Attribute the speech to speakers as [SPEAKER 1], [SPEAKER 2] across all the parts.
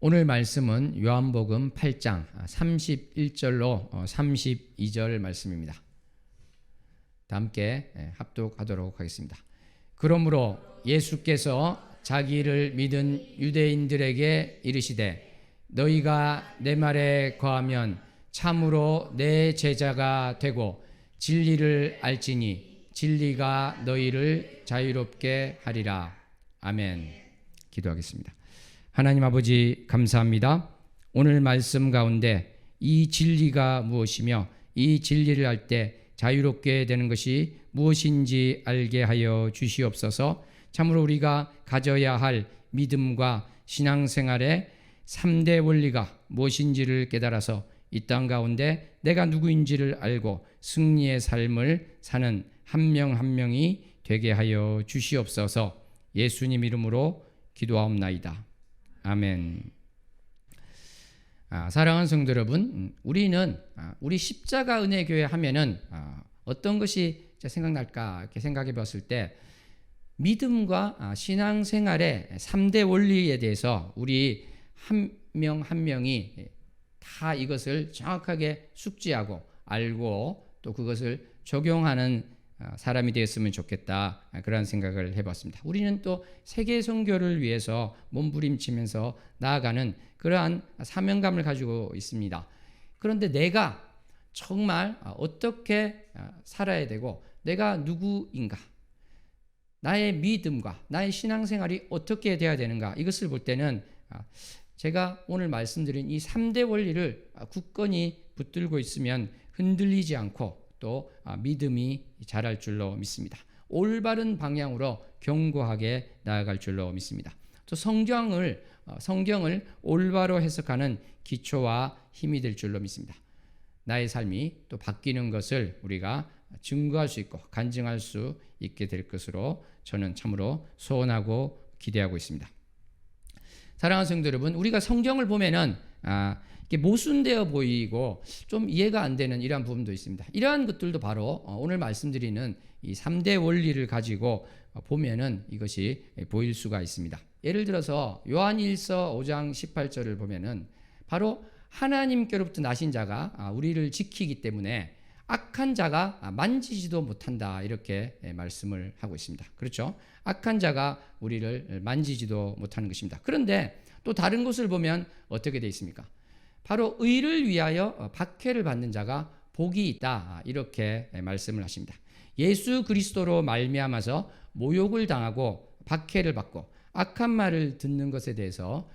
[SPEAKER 1] 오늘 말씀은 요한복음 8장 31절로 32절 말씀입니다. 다 함께 합독하도록 하겠습니다. 그러므로 예수께서 자기를 믿은 유대인들에게 이르시되 너희가 내 말에 거하면 참으로 내 제자가 되고 진리를 알지니 진리가 너희를 자유롭게 하리라. 아멘. 기도하겠습니다. 하나님 아버지 감사합니다. 오늘 말씀 가운데 이 진리가 무엇이며 이 진리를 알 때 자유롭게 되는 것이 무엇인지 알게 하여 주시옵소서. 참으로 우리가 가져야 할 믿음과 신앙생활의 3대 원리가 무엇인지를 깨달아서 이 땅 가운데 내가 누구인지를 알고 승리의 삶을 사는 한 명 한 명이 되게 하여 주시옵소서. 예수님 이름으로 기도하옵나이다. 아멘. 사랑하는 성도 여러분, 우리는 우리 십자가 은혜교회 하면은 어떤 것이 생각날까 이렇게 생각해 봤을 때 믿음과 신앙생활의 3대 원리에 대해서 우리 한 명 한 명이 다 이것을 정확하게 숙지하고 알고 또 그것을 적용하는 사람이 되었으면 좋겠다, 그런 생각을 해봤습니다. 우리는 또 세계 선교를 위해서 몸부림치면서 나아가는 그러한 사명감을 가지고 있습니다. 그런데 내가 정말 어떻게 살아야 되고 내가 누구인가, 나의 믿음과 나의 신앙생활이 어떻게 돼야 되는가, 이것을 볼 때는 제가 오늘 말씀드린 이 3대 원리를 굳건히 붙들고 있으면 흔들리지 않고 또 믿음이 자랄 줄로 믿습니다. 올바른 방향으로 견고하게 나아갈 줄로 믿습니다. 또 성경을 올바로 해석하는 기초와 힘이 될 줄로 믿습니다. 나의 삶이 또 바뀌는 것을 우리가 증거할 수 있고 간증할 수 있게 될 것으로 저는 참으로 소원하고 기대하고 있습니다. 사랑하는 성도 여러분, 우리가 성경을 보면은 이게 모순되어 보이고 좀 이해가 안 되는 이러한 부분도 있습니다. 이러한 것들도 바로 오늘 말씀드리는 이 3대 원리를 가지고 보면은 이것이 보일 수가 있습니다. 예를 들어서 요한일서 5장 18절을 보면은 바로 하나님께로부터 나신 자가 우리를 지키기 때문에 악한 자가 만지지도 못한다, 이렇게 말씀을 하고 있습니다. 그렇죠? 악한 자가 우리를 만지지도 못하는 것입니다. 그런데 또 다른 곳을 보면 어떻게 되어 있습니까? 바로 의를 위하여 박해를 받는 자가 복이 있다, 이렇게 말씀을 하십니다. 예수 그리스도로 말미암아서 모욕을 당하고 박해를 받고 악한 말을 듣는 것에 대해서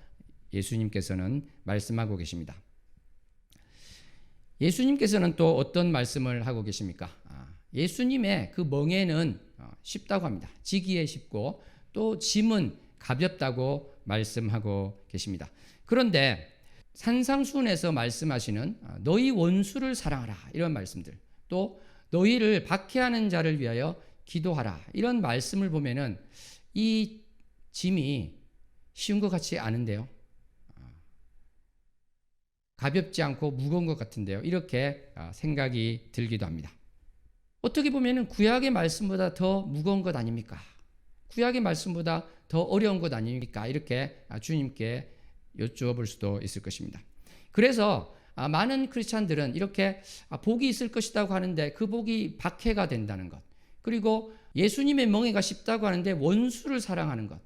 [SPEAKER 1] 예수님께서는 말씀하고 계십니다. 예수님께서는 또 어떤 말씀을 하고 계십니까? 예수님의 그 멍에는 쉽다고 합니다. 지기에 쉽고 또 짐은 가볍다고 말씀하고 계십니다. 그런데 산상수훈에서 말씀하시는 너희 원수를 사랑하라, 이런 말씀들, 또 너희를 박해하는 자를 위하여 기도하라, 이런 말씀을 보면은 이 짐이 쉬운 것 같지 않은데요, 가볍지 않고 무거운 것 같은데요, 이렇게 생각이 들기도 합니다. 어떻게 보면은 구약의 말씀보다 더 무거운 것 아닙니까? 구약의 말씀보다 더 어려운 것 아닙니까? 이렇게 주님께 여쭈어볼 수도 있을 것입니다. 그래서 많은 크리스찬들은 이렇게 복이 있을 것이라고 하는데 그 복이 박해가 된다는 것, 그리고 예수님의 멍에가 쉽다고 하는데 원수를 사랑하는 것,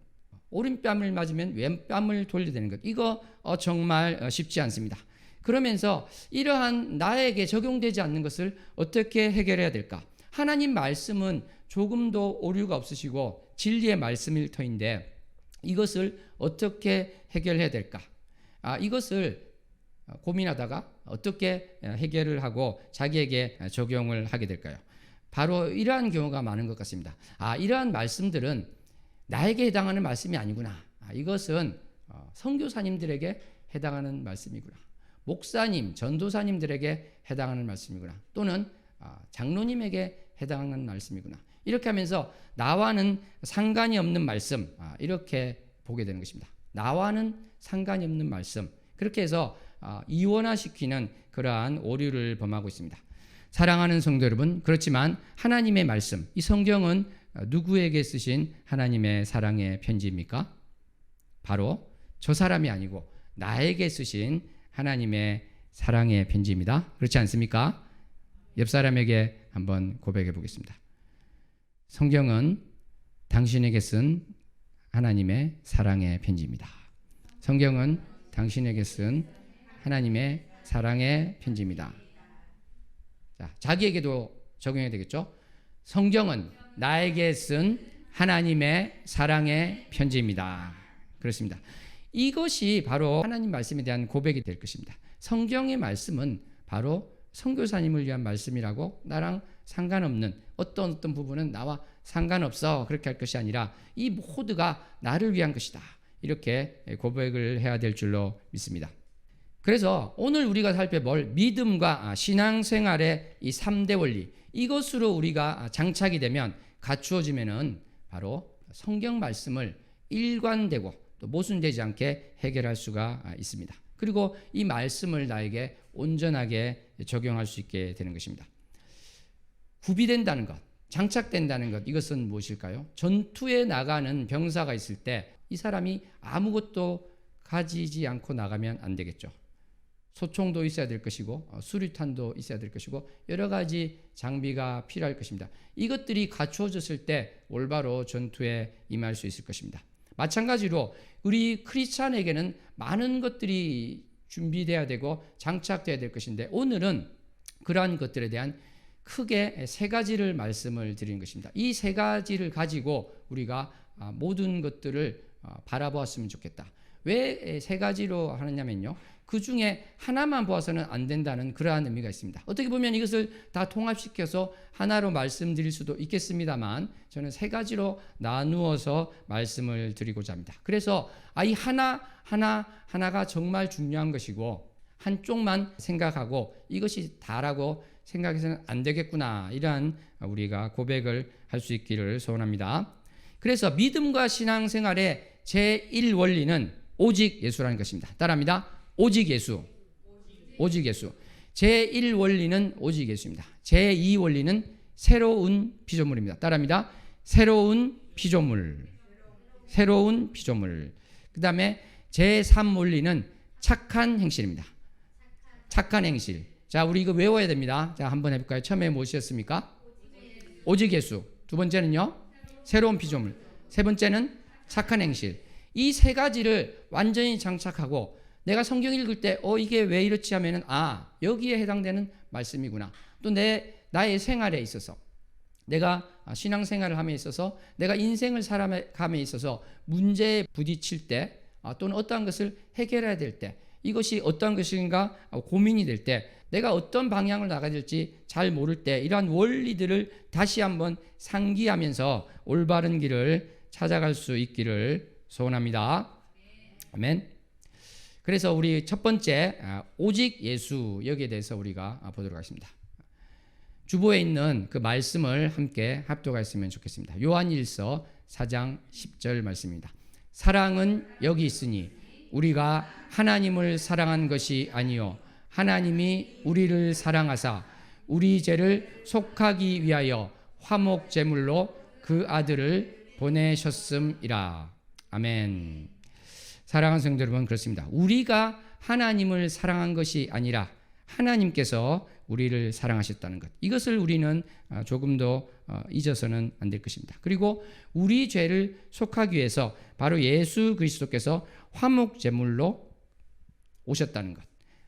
[SPEAKER 1] 오른뺨을 맞으면 왼뺨을 돌려대는 것, 이거 정말 쉽지 않습니다. 그러면서 이러한 나에게 적용되지 않는 것을 어떻게 해결해야 될까? 하나님 말씀은 조금도 오류가 없으시고 진리의 말씀일 터인데 이것을 어떻게 해결해야 될까? 이것을 고민하다가 어떻게 해결을 하고 자기에게 적용을 하게 될까요? 바로 이러한 경우가 많은 것 같습니다. 이러한 말씀들은 나에게 해당하는 말씀이 아니구나. 이것은 선교사님들에게 해당하는 말씀이구나. 목사님, 전도사님들에게 해당하는 말씀이구나. 또는 장로님에게 해당하는 말씀이구나. 이렇게 하면서 나와는 상관이 없는 말씀, 이렇게 보게 되는 것입니다. 나와는 상관이 없는 말씀, 그렇게 해서 이원화시키는 그러한 오류를 범하고 있습니다. 사랑하는 성도 여러분, 그렇지만 하나님의 말씀, 이 성경은 누구에게 쓰신 하나님의 사랑의 편지입니까? 바로 저 사람이 아니고 나에게 쓰신 하나님의 사랑의 편지입니다. 그렇지 않습니까? 옆 사람에게 한번 고백해 보겠습니다. 성경은 당신에게 쓴 하나님의 사랑의 편지입니다. 성경은 당신에게 쓴 하나님의 사랑의 편지입니다. 자, 자기에게도 적용해야 되겠죠? 성경은 나에게 쓴 하나님의 사랑의 편지입니다. 그렇습니다. 이것이 바로 하나님 말씀에 대한 고백이 될 것입니다. 성경의 말씀은 바로 선교사님을 위한 말씀이라고 나랑 상관없는 어떤 부분은 나와 상관없어 그렇게 할 것이 아니라 이 모두가 나를 위한 것이다. 이렇게 고백을 해야 될 줄로 믿습니다. 그래서 오늘 우리가 살펴볼 믿음과 신앙생활의 이 3대 원리, 이것으로 우리가 장착이 되면 갖추어지면은 바로 성경 말씀을 일관되고 또 모순되지 않게 해결할 수가 있습니다. 그리고 이 말씀을 나에게 온전하게 적용할 수 있게 되는 것입니다. 구비된다는 것, 장착된다는 것, 이것은 무엇일까요? 전투에 나가는 병사가 있을 때 이 사람이 아무것도 가지지 않고 나가면 안 되겠죠. 소총도 있어야 될 것이고 수류탄도 있어야 될 것이고 여러 가지 장비가 필요할 것입니다. 이것들이 갖추어졌을 때 올바로 전투에 임할 수 있을 것입니다. 마찬가지로 우리 크리스찬에게는 많은 것들이 준비돼야 되고 장착돼야 될 것인데 오늘은 그러한 것들에 대한 크게 세 가지를 말씀을 드리는 것입니다. 이 세 가지를 가지고 우리가 모든 것들을 바라보았으면 좋겠다. 왜 세 가지로 하느냐면요, 그 중에 하나만 보아서는 안 된다는 그러한 의미가 있습니다. 어떻게 보면 이것을 다 통합시켜서 하나로 말씀드릴 수도 있겠습니다만 저는 세 가지로 나누어서 말씀을 드리고자 합니다. 그래서 이 하나가 정말 중요한 것이고 한쪽만 생각하고 이것이 다라고 생각해서는 안 되겠구나, 이러한 우리가 고백을 할 수 있기를 소원합니다. 그래서 믿음과 신앙생활의 제1원리는 오직 예수라는 것입니다. 따라합니다. 오직 예수. 오직 예수. 제1원리는 오직 예수입니다. 제2원리는 새로운 피조물입니다. 따라합니다. 새로운 피조물. 새로운 피조물. 그 다음에 제3원리는 착한 행실입니다. 착한 행실. 자, 우리 이거 외워야 됩니다. 자, 한번 해볼까요? 처음에 무엇이었습니까? 오직 예수. 두 번째는요? 새로운 피조물. 세 번째는 착한 행실. 이 세 가지를 완전히 장착하고 내가 성경 읽을 때 이게 왜 이렇지 하면은 여기에 해당되는 말씀이구나. 또 나의 생활에 있어서 내가 신앙생활을 함에 있어서 내가 인생을 살아감에 있어서 문제에 부딪힐 때 또는 어떠한 것을 해결해야 될 때 이것이 어떠한 것인가 고민이 될 때 내가 어떤 방향을 나가야 될지 잘 모를 때 이러한 원리들을 다시 한번 상기하면서 올바른 길을 찾아갈 수 있기를 소원합니다. 아멘. 그래서 우리 첫 번째 오직 예수, 여기에 대해서 우리가 보도록 하겠습니다. 주보에 있는 그 말씀을 함께 합독했으면 좋겠습니다. 요한일서 4장 10절 말씀입니다. 사랑은 여기 있으니 우리가 하나님을 사랑한 것이 아니요 하나님이 우리를 사랑하사 우리 죄를 속하기 위하여 화목 제물로 그 아들을 보내셨음이라. 아멘. 사랑하는 성도 여러분, 그렇습니다. 우리가 하나님을 사랑한 것이 아니라 하나님께서 우리를 사랑하셨다는 것, 이것을 우리는 조금도 잊어서는 안 될 것입니다. 그리고 우리 죄를 속하기 위해서 바로 예수 그리스도께서 화목 제물로 오셨다는 것,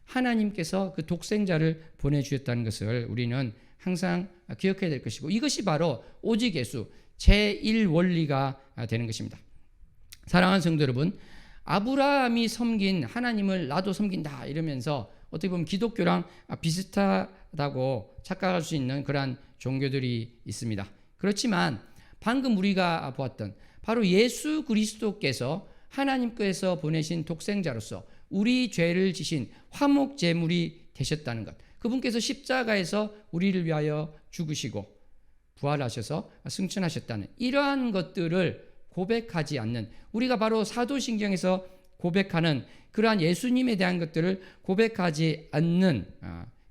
[SPEAKER 1] 하나님께서 그 독생자를 보내주셨다는 것을 우리는 항상 기억해야 될 것이고 이것이 바로 오직 예수 제1원리가 되는 것입니다. 사랑하는 성도 여러분, 아브라함이 섬긴 하나님을 나도 섬긴다 이러면서 어떻게 보면 기독교랑 비슷하다고 착각할 수 있는 그러한 종교들이 있습니다. 그렇지만 방금 우리가 보았던 바로 예수 그리스도께서 하나님께서 보내신 독생자로서 우리 죄를 지신 화목 제물이 되셨다는 것, 그분께서 십자가에서 우리를 위하여 죽으시고 부활하셔서 승천하셨다는 이러한 것들을 고백하지 않는, 우리가 바로 사도신경에서 고백하는 그러한 예수님에 대한 것들을 고백하지 않는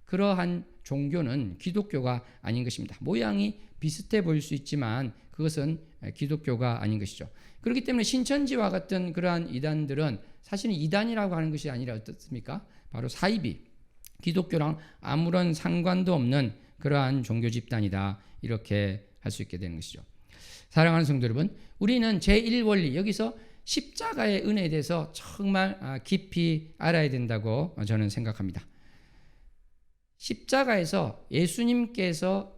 [SPEAKER 1] 그러한 종교는 기독교가 아닌 것입니다. 모양이 비슷해 보일 수 있지만 그것은 기독교가 아닌 것이죠. 그렇기 때문에 신천지와 같은 그러한 이단들은 사실은 이단이라고 하는 것이 아니라 어떻습니까? 바로 사이비, 기독교랑 아무런 상관도 없는 그러한 종교 집단이다, 이렇게 할 수 있게 되는 것이죠. 사랑하는 성도 여러분, 우리는 제1원리, 여기서 십자가의 은혜에 대해서 정말 깊이 알아야 된다고 저는 생각합니다. 십자가에서 예수님께서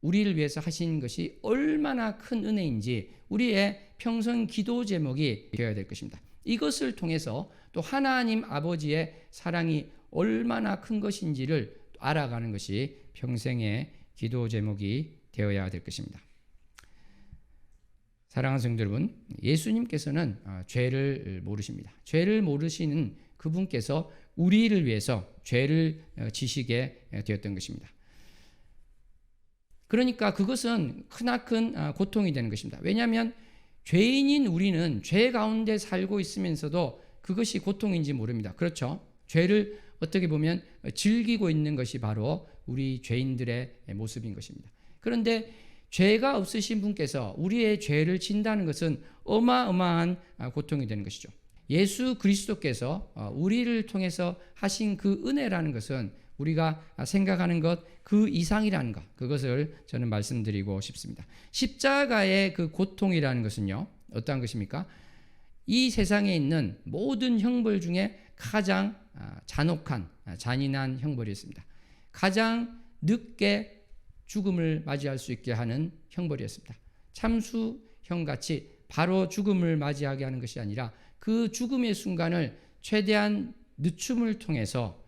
[SPEAKER 1] 우리를 위해서 하신 것이 얼마나 큰 은혜인지 우리의 평생 기도 제목이 되어야 될 것입니다. 이것을 통해서 또 하나님 아버지의 사랑이 얼마나 큰 것인지를 알아가는 것이 평생의 기도 제목이 되어야 될 것입니다. 사랑하는 성도 여러분, 예수님께서는 죄를 모르십니다. 죄를 모르시는 그분께서 우리를 위해서 죄를 지시게 되었던 것입니다. 그러니까 그것은 크나큰 고통이 되는 것입니다. 왜냐하면 죄인인 우리는 죄 가운데 살고 있으면서도 그것이 고통인지 모릅니다. 그렇죠? 죄를 어떻게 보면 즐기고 있는 것이 바로 우리 죄인들의 모습인 것입니다. 그런데 죄가 없으신 분께서 우리의 죄를 진다는 것은 어마어마한 고통이 되는 것이죠. 예수 그리스도께서 우리를 통해서 하신 그 은혜라는 것은 우리가 생각하는 것 그 이상이라는 것, 그것을 저는 말씀드리고 싶습니다. 십자가의 그 고통이라는 것은요, 어떠한 것입니까? 이 세상에 있는 모든 형벌 중에 가장 잔혹한, 잔인한 형벌이었습니다. 가장 늦게 죽음을 맞이할 수 있게 하는 형벌이었습니다. 참수형같이 바로 죽음을 맞이하게 하는 것이 아니라 그 죽음의 순간을 최대한 늦춤을 통해서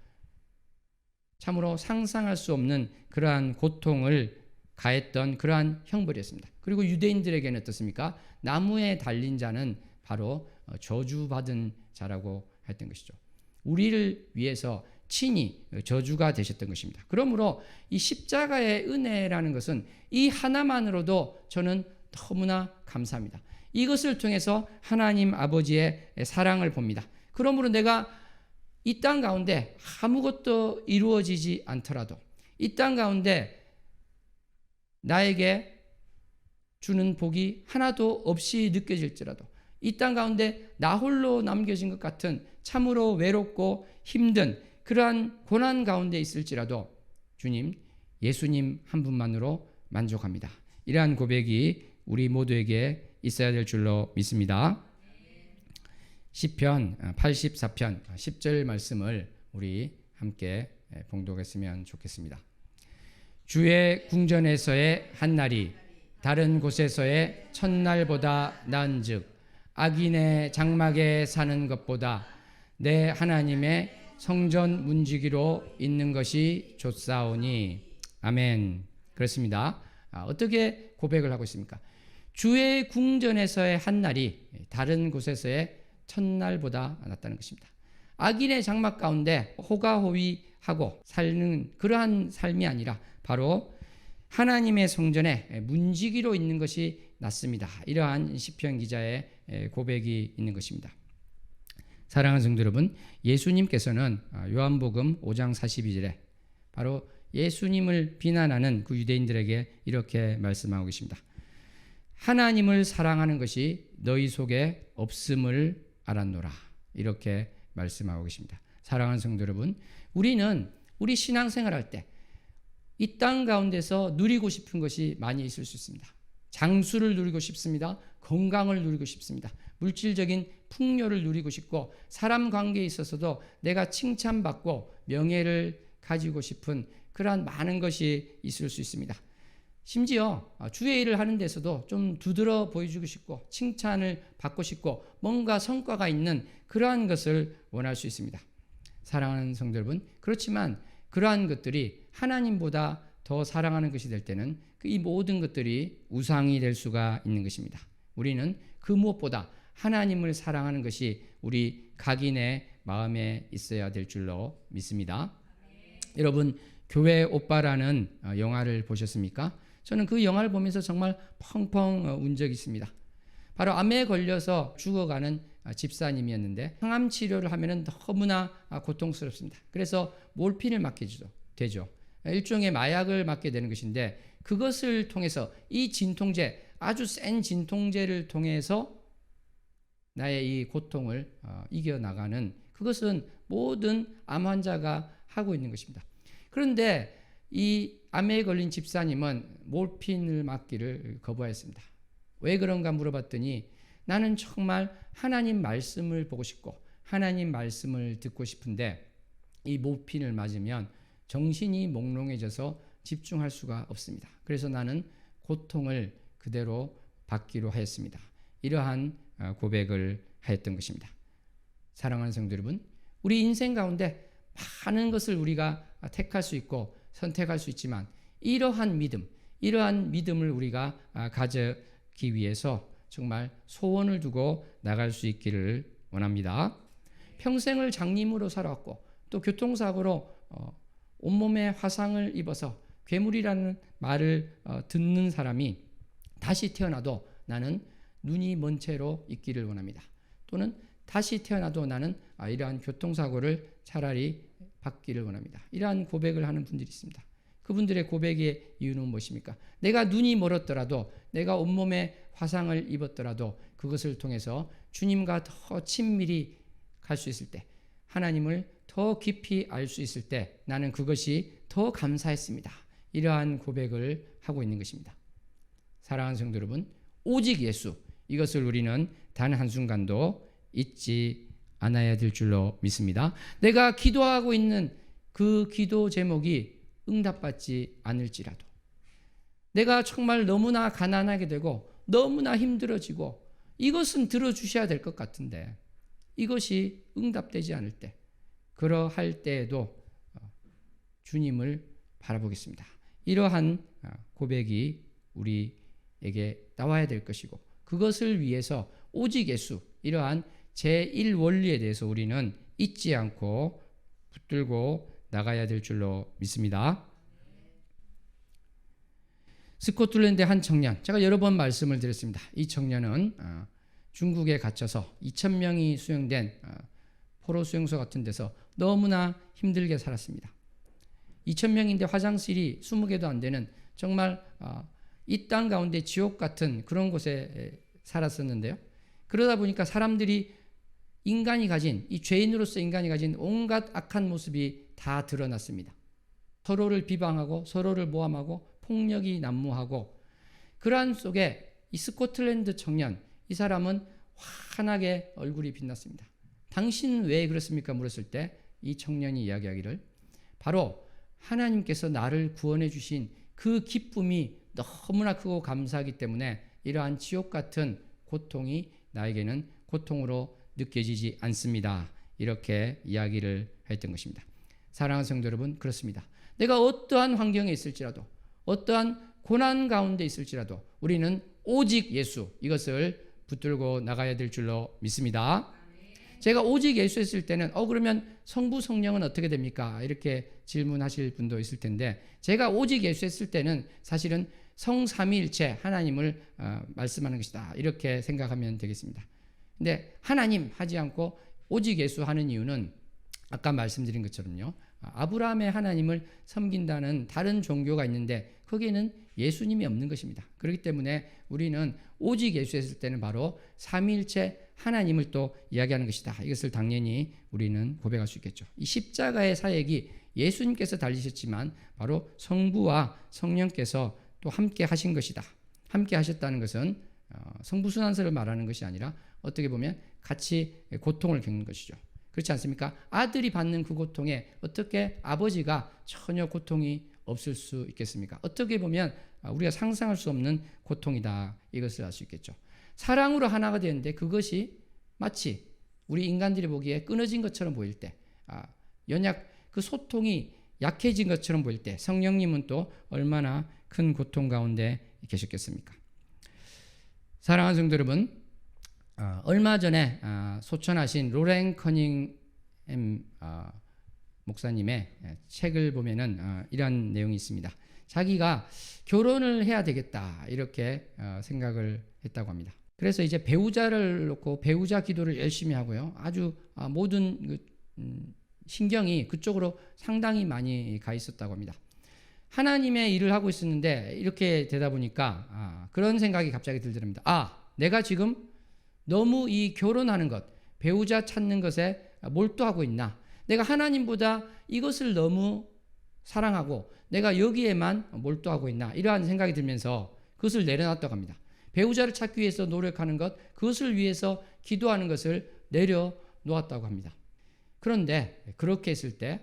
[SPEAKER 1] 참으로 상상할 수 없는 그러한 고통을 가했던 그러한 형벌이었습니다. 그리고 유대인들에게는 어떻습니까? 나무에 달린 자는 바로 저주받은 자라고 했던 것이죠. 우리를 위해서 친히 저주가 되셨던 것입니다. 그러므로 이 십자가의 은혜라는 것은 이 하나만으로도 저는 너무나 감사합니다. 이것을 통해서 하나님 아버지의 사랑을 봅니다. 그러므로 내가 이 땅 가운데 아무것도 이루어지지 않더라도, 이 땅 가운데 나에게 주는 복이 하나도 없이 느껴질지라도, 이 땅 가운데 나 홀로 남겨진 것 같은 참으로 외롭고 힘든 그러한 고난 가운데 있을지라도 주님, 예수님 한 분만으로 만족합니다. 이러한 고백이 우리 모두에게 있어야 될 줄로 믿습니다. 시편 84편 10절 말씀을 우리 함께 봉독했으면 좋겠습니다. 주의 궁전에서의 한날이 다른 곳에서의 첫날보다 나은즉 악인의 장막에 사는 것보다 내 하나님의 성전 문지기로 있는 것이 좋사오니. 아멘. 그렇습니다. 어떻게 고백을 하고 있습니까? 주의 궁전에서의 한날이 다른 곳에서의 첫날보다 낫다는 것입니다. 악인의 장막 가운데 호가호위하고 사는 그러한 삶이 아니라 바로 하나님의 성전에 문지기로 있는 것이 낫습니다. 이러한 시편 기자의 고백이 있는 것입니다. 사랑하는 성도 여러분, 예수님께서는 요한복음 5장 42절에 바로 예수님을 비난하는 그 유대인들에게 이렇게 말씀하고 계십니다. 하나님을 사랑하는 것이 너희 속에 없음을 알았노라. 이렇게 말씀하고 계십니다. 사랑하는 성도 여러분, 우리는 우리 신앙생활할 때 이 땅 가운데서 누리고 싶은 것이 많이 있을 수 있습니다. 장수를 누리고 싶습니다. 건강을 누리고 싶습니다. 물질적인 풍요를 누리고 싶고, 사람 관계에 있어서도 내가 칭찬받고 명예를 가지고 싶은 그러한 많은 것이 있을 수 있습니다. 심지어 주의 일을 하는 데서도 좀 두드러 보여주고 싶고 칭찬을 받고 싶고 뭔가 성과가 있는 그러한 것을 원할 수 있습니다. 사랑하는 성도 여러분, 그렇지만 그러한 것들이 하나님보다 더 사랑하는 것이 될 때는 이 모든 것들이 우상이 될 수가 있는 것입니다. 우리는 그 무엇보다 하나님을 사랑하는 것이 우리 각인의 마음에 있어야 될 줄로 믿습니다. 여러분, 교회 오빠라는 영화를 보셨습니까? 저는 그 영화를 보면서 정말 펑펑 운 적이 있습니다. 바로 암에 걸려서 죽어가는 집사님이었는데 항암 치료를 하면 너무나 고통스럽습니다. 그래서 몰핀을 맞게 되죠. 일종의 마약을 맞게 되는 것인데 그것을 통해서 이 진통제, 아주 센 진통제를 통해서 나의 이 고통을 이겨나가는 그것은 모든 암 환자가 하고 있는 것입니다. 그런데 이 암에 걸린 집사님은 몰핀을 맞기를 거부하였습니다. 왜 그런가 물어봤더니 나는 정말 하나님 말씀을 보고 싶고 하나님 말씀을 듣고 싶은데 이 몰핀을 맞으면 정신이 몽롱해져서 집중할 수가 없습니다. 그래서 나는 고통을 그대로 받기로 하였습니다. 이러한 고백을 하였던 것입니다. 사랑하는 성도 여러분, 우리 인생 가운데 많은 것을 우리가 택할 수 있고 선택할 수 있지만 이러한 믿음을 우리가 가지기 위해서 정말 소원을 두고 나갈 수 있기를 원합니다. 평생을 장님으로 살아왔고 또 교통사고로 온몸에 화상을 입어서 괴물이라는 말을 듣는 사람이 다시 태어나도 나는 눈이 먼 채로 있기를 원합니다. 또는 다시 태어나도 나는 이러한 교통사고를 차라리 받기를 원합니다. 이러한 고백을 하는 분들이 있습니다. 그분들의 고백의 이유는 무엇입니까? 내가 눈이 멀었더라도 내가 온몸에 화상을 입었더라도 그것을 통해서 주님과 더 친밀히 갈 수 있을 때 하나님을 더 깊이 알 수 있을 때 나는 그것이 더 감사했습니다. 이러한 고백을 하고 있는 것입니다. 사랑하는 성도 여러분, 오직 예수, 이것을 우리는 단 한순간도 잊지 않아야 될 줄로 믿습니다. 내가 기도하고 있는 그 기도 제목이 응답받지 않을지라도 내가 정말 너무나 가난하게 되고 너무나 힘들어지고 이것은 들어주셔야 될 것 같은데 이것이 응답되지 않을 때 그러할 때에도 주님을 바라보겠습니다. 이러한 고백이 우리에게 나와야 될 것이고 그것을 위해서 오직 예수, 이러한 제1원리에 대해서 우리는 잊지 않고 붙들고 나가야 될 줄로 믿습니다. 스코틀랜드의 한 청년, 제가 여러 번 말씀을 드렸습니다. 이 청년은 중국에 갇혀서 2,000명이 수용된 포로 수용소 같은 데서 너무나 힘들게 살았습니다. 2,000명인데 화장실이 20개도 안 되는 정말 이 땅 가운데 지옥 같은 그런 곳에 살았었는데요. 그러다 보니까 사람들이 인간이 가진, 이 죄인으로서 인간이 가진 온갖 악한 모습이 다 드러났습니다. 서로를 비방하고 서로를 모함하고 폭력이 난무하고 그러한 속에 이 스코틀랜드 청년, 이 사람은 환하게 얼굴이 빛났습니다. 당신 왜 그렇습니까? 물었을 때 이 청년이 이야기하기를 바로 하나님께서 나를 구원해 주신 그 기쁨이 너무나 크고 감사하기 때문에 이러한 지옥 같은 고통이 나에게는 고통으로 느껴지지 않습니다. 이렇게 이야기를 했던 것입니다. 사랑하는 성도 여러분, 그렇습니다. 내가 어떠한 환경에 있을지라도 어떠한 고난 가운데 있을지라도 우리는 오직 예수, 이것을 붙들고 나가야 될 줄로 믿습니다. 제가 오직 예수 했을 때는 그러면 성부 성령은 어떻게 됩니까? 이렇게 질문하실 분도 있을 텐데 제가 오직 예수 했을 때는 사실은 성삼위일체 하나님을 말씀하는 것이다. 이렇게 생각하면 되겠습니다. 근데 하나님 하지 않고 오직 예수 하는 이유는 아까 말씀드린 것처럼요. 아브라함의 하나님을 섬긴다는 다른 종교가 있는데 거기에는 예수님이 없는 것입니다. 그렇기 때문에 우리는 오직 예수 했을 때는 바로 삼위일체 하나님을 또 이야기하는 것이다. 이것을 당연히 우리는 고백할 수 있겠죠. 이 십자가의 사역이 예수님께서 달리셨지만 바로 성부와 성령께서 또 함께 하신 것이다. 함께 하셨다는 것은 성부순환설을 말하는 것이 아니라 어떻게 보면 같이 고통을 겪는 것이죠. 그렇지 않습니까? 아들이 받는 그 고통에 어떻게 아버지가 전혀 고통이 없을 수 있겠습니까? 어떻게 보면 우리가 상상할 수 없는 고통이다. 이것을 알 수 있겠죠. 사랑으로 하나가 되는데 그것이 마치 우리 인간들이 보기에 끊어진 것처럼 보일 때, 그 소통이 약해진 것처럼 보일 때 성령님은 또 얼마나 큰 고통 가운데 계셨겠습니까? 사랑하는 성도 여러분, 얼마 전에 소천하신 로렌 커닝햄 목사님의 책을 보면은 이런 내용이 있습니다. 자기가 결혼을 해야 되겠다 이렇게 생각을 했다고 합니다. 그래서 이제 배우자를 놓고 배우자 기도를 열심히 하고요. 아주 모든 신경이 그쪽으로 상당히 많이 가 있었다고 합니다. 하나님의 일을 하고 있었는데 이렇게 되다 보니까 그런 생각이 갑자기 들더랍니다. 내가 지금 너무 이 결혼하는 것, 배우자 찾는 것에 몰두하고 있나? 내가 하나님보다 이것을 너무 사랑하고 내가 여기에만 몰두하고 있나? 이러한 생각이 들면서 그것을 내려놨다고 합니다. 배우자를 찾기 위해서 노력하는 것, 그것을 위해서 기도하는 것을 내려놓았다고 합니다. 그런데 그렇게 했을 때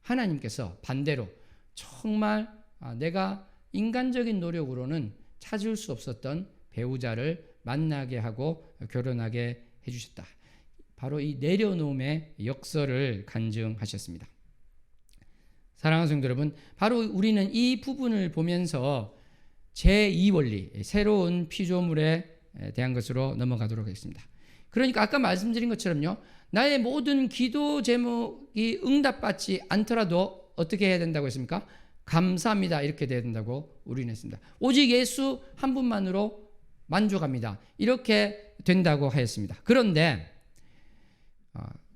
[SPEAKER 1] 하나님께서 반대로 정말 내가 인간적인 노력으로는 찾을 수 없었던 배우자를 만나게 하고 결혼하게 해주셨다. 바로 이 내려놓음의 역설을 간증하셨습니다. 사랑하는 성도 여러분, 바로 우리는 이 부분을 보면서 제2원리, 새로운 피조물에 대한 것으로 넘어가도록 하겠습니다. 그러니까 아까 말씀드린 것처럼요, 나의 모든 기도 제목이 응답받지 않더라도 어떻게 해야 된다고 했습니까? 감사합니다. 이렇게 돼야 된다고 우리는 했습니다. 오직 예수 한 분만으로 만족합니다. 이렇게 된다고 하였습니다. 그런데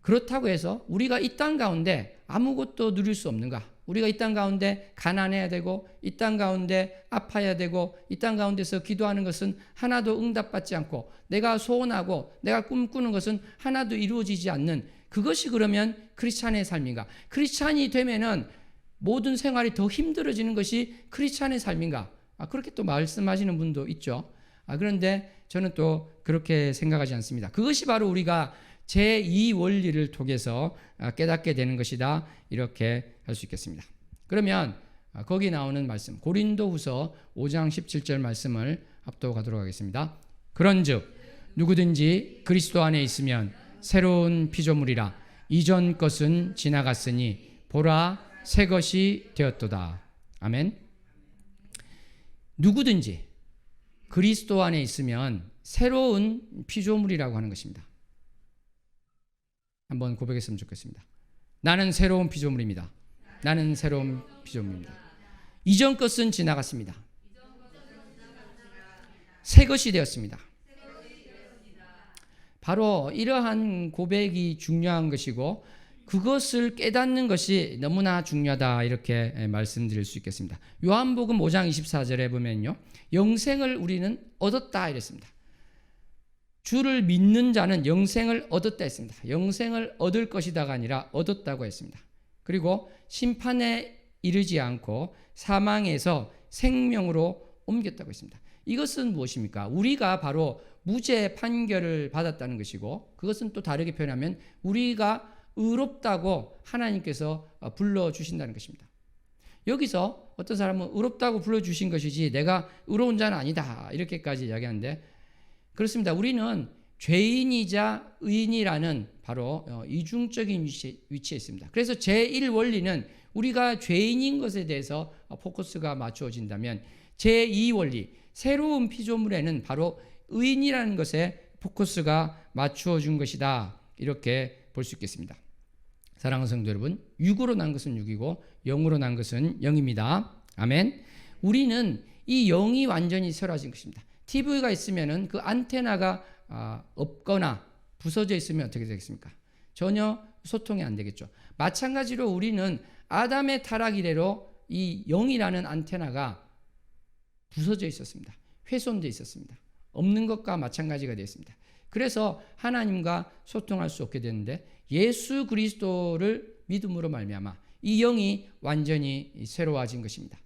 [SPEAKER 1] 그렇다고 해서 우리가 이 땅 가운데 아무것도 누릴 수 없는가? 우리가 이 땅 가운데 가난해야 되고 이 땅 가운데 아파야 되고 이 땅 가운데서 기도하는 것은 하나도 응답받지 않고 내가 소원하고 내가 꿈꾸는 것은 하나도 이루어지지 않는 그것이 그러면 크리스찬의 삶인가? 크리스찬이 되면은 모든 생활이 더 힘들어지는 것이 크리스찬의 삶인가? 그렇게 또 말씀하시는 분도 있죠. 그런데 저는 또 그렇게 생각하지 않습니다. 그것이 바로 우리가 제2원리를 통해서 깨닫게 되는 것이다. 이렇게 할 수 있겠습니다. 그러면 거기 나오는 말씀 고린도후서 5장 17절 말씀을 합독하도록 하겠습니다. 그런즉 누구든지 그리스도 안에 있으면 새로운 피조물이라 이전 것은 지나갔으니 보라 새 것이 되었도다. 아멘. 누구든지 그리스도 안에 있으면 새로운 피조물이라고 하는 것입니다. 한번 고백했으면 좋겠습니다. 나는 새로운 피조물입니다. 나는 새로운 피조물입니다. 이전 것은 지나갔습니다. 새 것이 되었습니다. 바로 이러한 고백이 중요한 것이고 그것을 깨닫는 것이 너무나 중요하다 이렇게 말씀드릴 수 있겠습니다. 요한복음 5장 24절에 보면요. 영생을 우리는 얻었다 이랬습니다. 주를 믿는 자는 영생을 얻었다 했습니다. 영생을 얻을 것이다가 아니라 얻었다고 했습니다. 그리고 심판에 이르지 않고 사망에서 생명으로 옮겼다고 했습니다. 이것은 무엇입니까? 우리가 바로 무죄 판결을 받았다는 것이고 그것은 또 다르게 표현하면 우리가 의롭다고 하나님께서 불러주신다는 것입니다. 여기서 어떤 사람은 의롭다고 불러주신 것이지 내가 의로운 자는 아니다 이렇게까지 이야기하는데 그렇습니다. 우리는 죄인이자 의인이라는 바로 이중적인 위치에 있습니다. 그래서 제1원리는 우리가 죄인인 것에 대해서 포커스가 맞추어진다면 제2원리 새로운 피조물에는 바로 의인이라는 것에 포커스가 맞추어준 것이다 이렇게 볼 수 있겠습니다. 사랑하는 성도 여러분, 육으로 난 것은 육이고 영으로 난 것은 영입니다. 아멘. 우리는 이 영이 완전히 새로워진 것입니다. TV가 있으면은 그 안테나가 없거나 부서져 있으면 어떻게 되겠습니까? 전혀 소통이 안 되겠죠. 마찬가지로 우리는 아담의 타락 이래로 이 영이라는 안테나가 부서져 있었습니다. 훼손되어 있었습니다. 없는 것과 마찬가지가 되었습니다. 그래서 하나님과 소통할 수 없게 되는데 예수 그리스도를 믿음으로 말미암아 이 영이 완전히 새로워진 것입니다.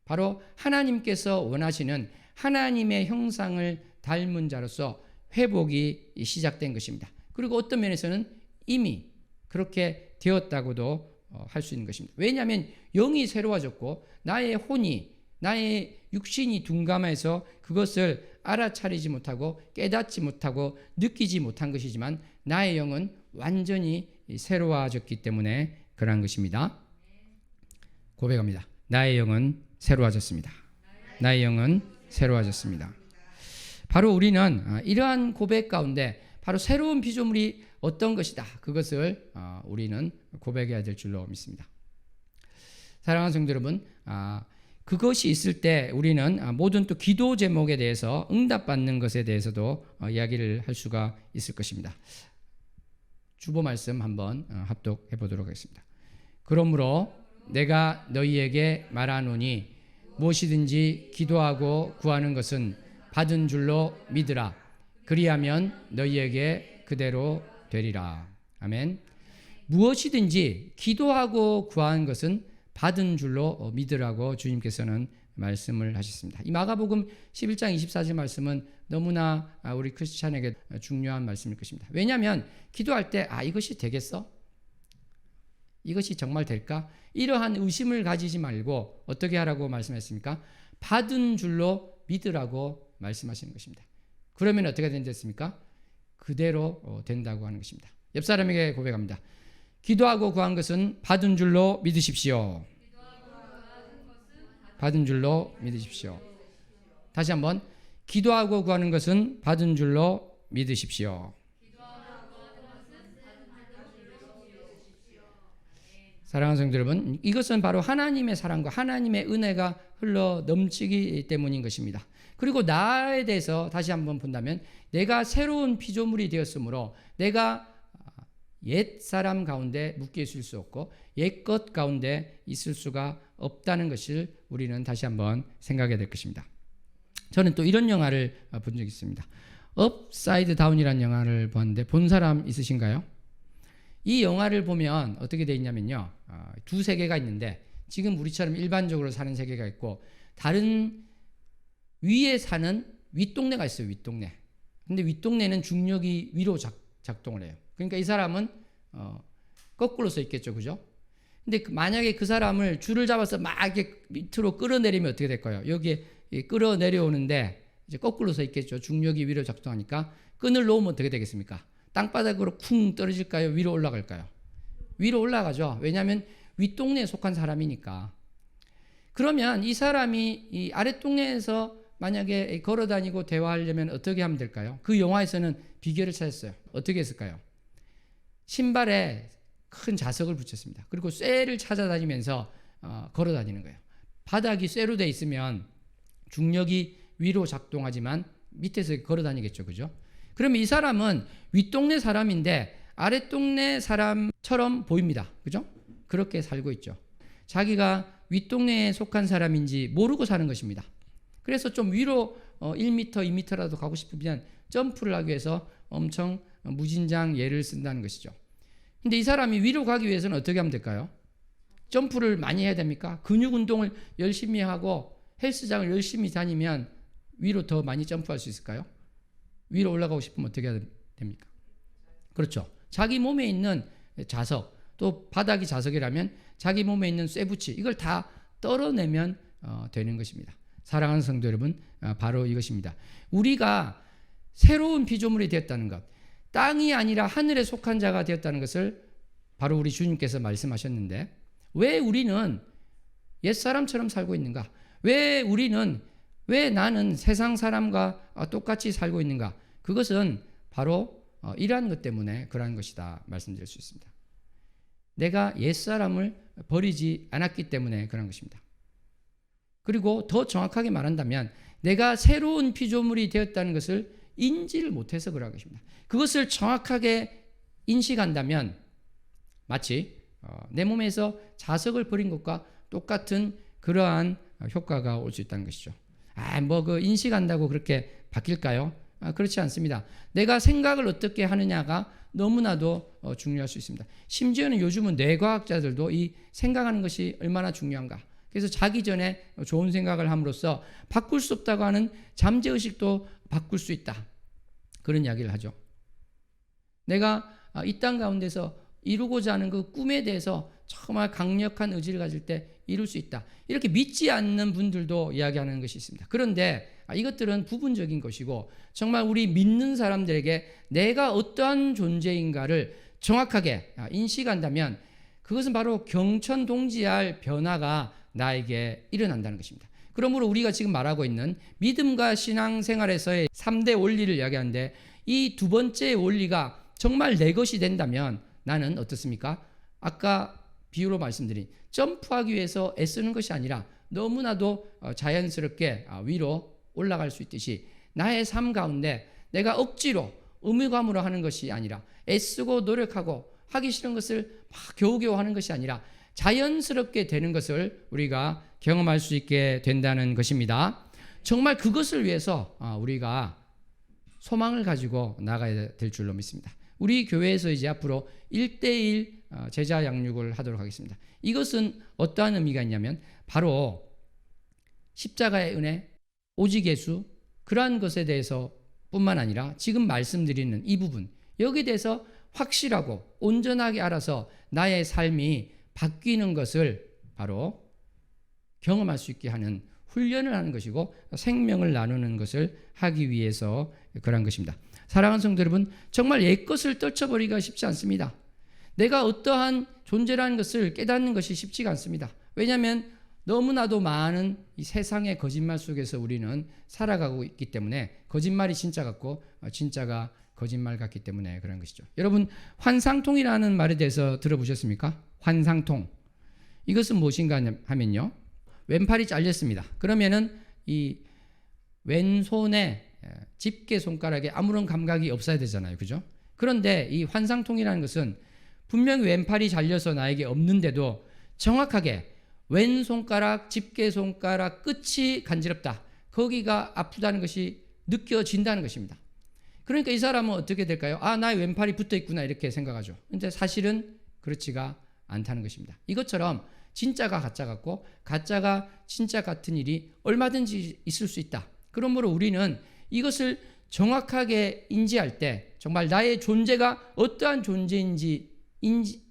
[SPEAKER 1] 바로 하나님께서 원하시는 하나님의 형상을 닮은 자로서 회복이 시작된 것입니다. 그리고 어떤 면에서는 이미 그렇게 되었다고도 할 수 있는 것입니다. 왜냐하면 영이 새로워졌고 나의 혼이 나의 육신이 둔감해서 그것을 알아차리지 못하고 깨닫지 못하고 느끼지 못한 것이지만 나의 영은 완전히 새로워졌기 때문에 그러한 것입니다. 고백합니다. 나의 영은 새로워졌습니다. 나의 영은 새로워졌습니다. 바로 우리는 이러한 고백 가운데 바로 새로운 피조물이 어떤 것이다. 그것을 우리는 고백해야 될 줄로 믿습니다. 사랑하는 성도 여러분, 그것이 있을 때 우리는 모든 또 기도 제목에 대해서 응답받는 것에 대해서도 이야기를 할 수가 있을 것입니다. 주보 말씀 한번 합독해 보도록 하겠습니다. 그러므로 내가 너희에게 말하노니 무엇이든지 기도하고 구하는 것은 받은 줄로 믿으라. 그리하면 너희에게 그대로 되리라. 아멘. 무엇이든지 기도하고 구하는 것은 받은 줄로 믿으라고 주님께서는 말씀을 하셨습니다. 이 마가복음 11장 24절 말씀은 너무나 우리 크리스찬에게 중요한 말씀일 것입니다. 왜냐하면 기도할 때 이것이 되겠어? 이것이 정말 될까? 이러한 의심을 가지지 말고 어떻게 하라고 말씀했습니까? 받은 줄로 믿으라고 말씀하시는 것입니다. 그러면 어떻게 된댔습니까? 그대로 된다고 하는 것입니다. 옆 사람에게 고백합니다. 기도하고 구한 것은 받은 줄로 믿으십시오. 받은 줄로 믿으십시오. 다시 한번 기도하고 구하는 것은 받은 줄로 믿으십시오. 사랑하는 성도 여러분, 이것은 바로 하나님의 사랑과 하나님의 은혜가 흘러 넘치기 때문인 것입니다. 그리고 나에 대해서 다시 한번 본다면 내가 새로운 피조물이 되었으므로 내가 옛 사람 가운데 묶여 있을 수 없고 옛 것 가운데 있을 수가 없다는 것을 우리는 다시 한번 생각해야 될 것입니다. 저는 또 이런 영화를 본 적이 있습니다. 업사이드 다운이라는 영화를 봤는데 본 사람 있으신가요? 이 영화를 보면 어떻게 되어 있냐면요. 두 세계가 있는데 지금 우리처럼 일반적으로 사는 세계가 있고 다른 위에 사는 윗동네가 있어요. 윗동네. 근데 윗동네는 중력이 위로 작동을 해요. 그러니까 이 사람은 거꾸로 서 있겠죠. 그죠? 근데 만약에 그 사람을 줄을 잡아서 막 이렇게 밑으로 끌어내리면 어떻게 될까요? 여기에 끌어내려오는데 이제 거꾸로 서 있겠죠. 중력이 위로 작동하니까 끈을 놓으면 어떻게 되겠습니까? 땅바닥으로 쿵 떨어질까요? 위로 올라갈까요? 위로 올라가죠. 왜냐하면 윗동네에 속한 사람이니까. 그러면 이 사람이 이 아랫동네에서 만약에 걸어다니고 대화하려면 어떻게 하면 될까요? 그 영화에서는 비결을 찾았어요. 어떻게 했을까요? 신발에 큰 자석을 붙였습니다. 그리고 쇠를 찾아다니면서 걸어다니는 거예요. 바닥이 쇠로 돼 있으면 중력이 위로 작동하지만 밑에서 걸어다니겠죠. 그죠? 그러면 이 사람은 윗동네 사람인데 아랫동네 사람처럼 보입니다. 그죠? 그렇게 살고 있죠. 자기가 윗동네에 속한 사람인지 모르고 사는 것입니다. 그래서 좀 위로 1m, 2m라도 가고 싶으면 점프를 하기 위해서 엄청 무진장 예를 쓴다는 것이죠. 근데 이 사람이 위로 가기 위해서는 어떻게 하면 될까요? 점프를 많이 해야 됩니까? 근육 운동을 열심히 하고 헬스장을 열심히 다니면 위로 더 많이 점프할 수 있을까요? 위로 올라가고 싶으면 어떻게 해야 됩니까? 그렇죠. 자기 몸에 있는 자석, 또 바닥이 자석이라면 자기 몸에 있는 쇠붙이 이걸 다 떨어내면 되는 것입니다. 사랑하는 성도 여러분, 바로 이것입니다. 우리가 새로운 피조물이 되었다는 것, 땅이 아니라 하늘에 속한 자가 되었다는 것을 바로 우리 주님께서 말씀하셨는데 왜 우리는 옛사람처럼 살고 있는가? 왜 나는 세상 사람과 똑같이 살고 있는가? 그것은 바로 이러한 것 때문에 그러한 것이다 말씀드릴 수 있습니다. 내가 옛사람을 버리지 않았기 때문에 그런 것입니다. 그리고 더 정확하게 말한다면 내가 새로운 피조물이 되었다는 것을 인지를 못해서 그런 것입니다. 그것을 정확하게 인식한다면 마치 내 몸에서 자석을 버린 것과 똑같은 그러한 효과가 올 수 있다는 것이죠. 인식한다고 그렇게 바뀔까요? 그렇지 않습니다. 내가 생각을 어떻게 하느냐가 너무나도 중요할 수 있습니다. 심지어는 요즘은 뇌과학자들도 이 생각하는 것이 얼마나 중요한가. 그래서 자기 전에 좋은 생각을 함으로써 바꿀 수 없다고 하는 잠재의식도 바꿀 수 있다. 그런 이야기를 하죠. 내가 이 땅 가운데서 이루고자 하는 그 꿈에 대해서 정말 강력한 의지를 가질 때 이룰 수 있다. 이렇게 믿지 않는 분들도 이야기하는 것이 있습니다. 그런데 이것들은 부분적인 것이고 정말 우리 믿는 사람들에게 내가 어떠한 존재인가를 정확하게 인식한다면 그것은 바로 경천동지할 변화가 나에게 일어난다는 것입니다. 그러므로 우리가 지금 말하고 있는 믿음과 신앙생활에서의 3대 원리를 이야기하는데 이 두 번째 원리가 정말 내 것이 된다면 나는 어떻습니까? 아까 비유로 말씀드린 점프하기 위해서 애쓰는 것이 아니라 너무나도 자연스럽게 위로 올라갈 수 있듯이 나의 삶 가운데 내가 억지로 의무감으로 하는 것이 아니라 애쓰고 노력하고 하기 싫은 것을 막 겨우겨우 하는 것이 아니라 자연스럽게 되는 것을 우리가 경험할 수 있게 된다는 것입니다. 정말 그것을 위해서 우리가 소망을 가지고 나가야 될 줄로 믿습니다. 우리 교회에서 이제 앞으로 1:1 제자 양육을 하도록 하겠습니다. 이것은 어떠한 의미가 있냐면 바로 십자가의 은혜, 오직 예수, 그러한 것에 대해서 뿐만 아니라 지금 말씀드리는 이 부분, 여기에 대해서 확실하고 온전하게 알아서 나의 삶이 바뀌는 것을 바로 경험할 수 있게 하는 훈련을 하는 것이고 생명을 나누는 것을 하기 위해서 그런 것입니다. 사랑하는 성도 여러분, 정말 옛것을 떨쳐버리기가 쉽지 않습니다. 내가 어떠한 존재라는 것을 깨닫는 것이 쉽지가 않습니다. 왜냐하면 너무나도 많은 이 세상의 거짓말 속에서 우리는 살아가고 있기 때문에 거짓말이 진짜 같고 진짜가 거짓말 같기 때문에 그런 것이죠. 여러분, 환상통이라는 말에 대해서 들어보셨습니까? 환상통. 이것은 무엇인가 하면요, 왼팔이 잘렸습니다. 그러면은 이 왼손에 집게 손가락에 아무런 감각이 없어야 되잖아요. 그죠? 그런데 이 환상통이라는 것은 분명히 왼팔이 잘려서 나에게 없는데도 정확하게 왼손가락, 집게 손가락 끝이 간지럽다, 거기가 아프다는 것이 느껴진다는 것입니다. 그러니까 이 사람은 어떻게 될까요? 나의 왼팔이 붙어 있구나, 이렇게 생각하죠. 근데 사실은 그렇지가 않다는 것입니다. 이것처럼 진짜가 가짜 같고 가짜가 진짜 같은 일이 얼마든지 있을 수 있다. 그러므로 우리는 이것을 정확하게 인지할 때 정말 나의 존재가 어떠한 존재인지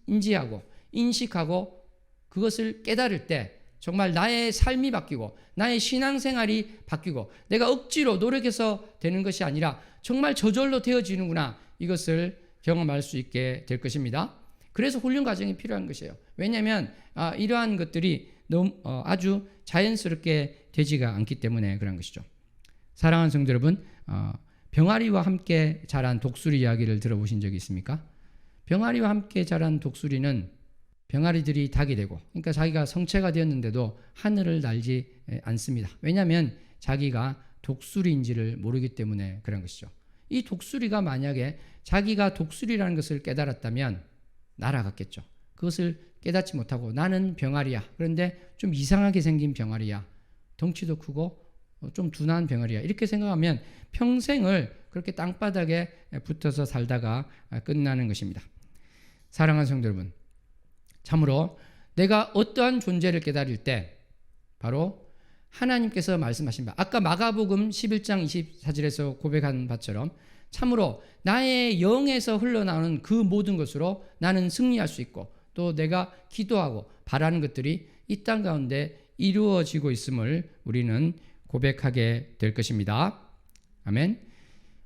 [SPEAKER 1] 인지하고 인식하고 그것을 깨달을 때 정말 나의 삶이 바뀌고 나의 신앙생활이 바뀌고 내가 억지로 노력해서 되는 것이 아니라 정말 저절로 되어지는구나, 이것을 경험할 수 있게 될 것입니다. 그래서 훈련 과정이 필요한 것이에요. 왜냐하면 이러한 것들이 너무 아주 자연스럽게 되지가 않기 때문에 그런 것이죠. 사랑하는 성도 여러분, 병아리와 함께 자란 독수리 이야기를 들어보신 적이 있습니까? 병아리와 함께 자란 독수리는 병아리들이 닭이 되고, 그러니까 자기가 성체가 되었는데도 하늘을 날지 않습니다. 왜냐하면 자기가 독수리인지를 모르기 때문에 그런 것이죠. 이 독수리가 만약에 자기가 독수리라는 것을 깨달았다면 날아갔겠죠. 그것을 깨닫지 못하고 나는 병아리야, 그런데 좀 이상하게 생긴 병아리야, 덩치도 크고 좀 둔한 병아리야, 이렇게 생각하면 평생을 그렇게 땅바닥에 붙어서 살다가 끝나는 것입니다. 사랑하는 성도 여러분, 참으로 내가 어떠한 존재를 깨달을 때 바로 하나님께서 말씀하신 바, 아까 마가복음 11장 24절에서 고백한 바처럼 참으로 나의 영에서 흘러나오는 그 모든 것으로 나는 승리할 수 있고 또 내가 기도하고 바라는 것들이 이 땅 가운데 이루어지고 있음을 우리는 고백하게 될 것입니다. 아멘.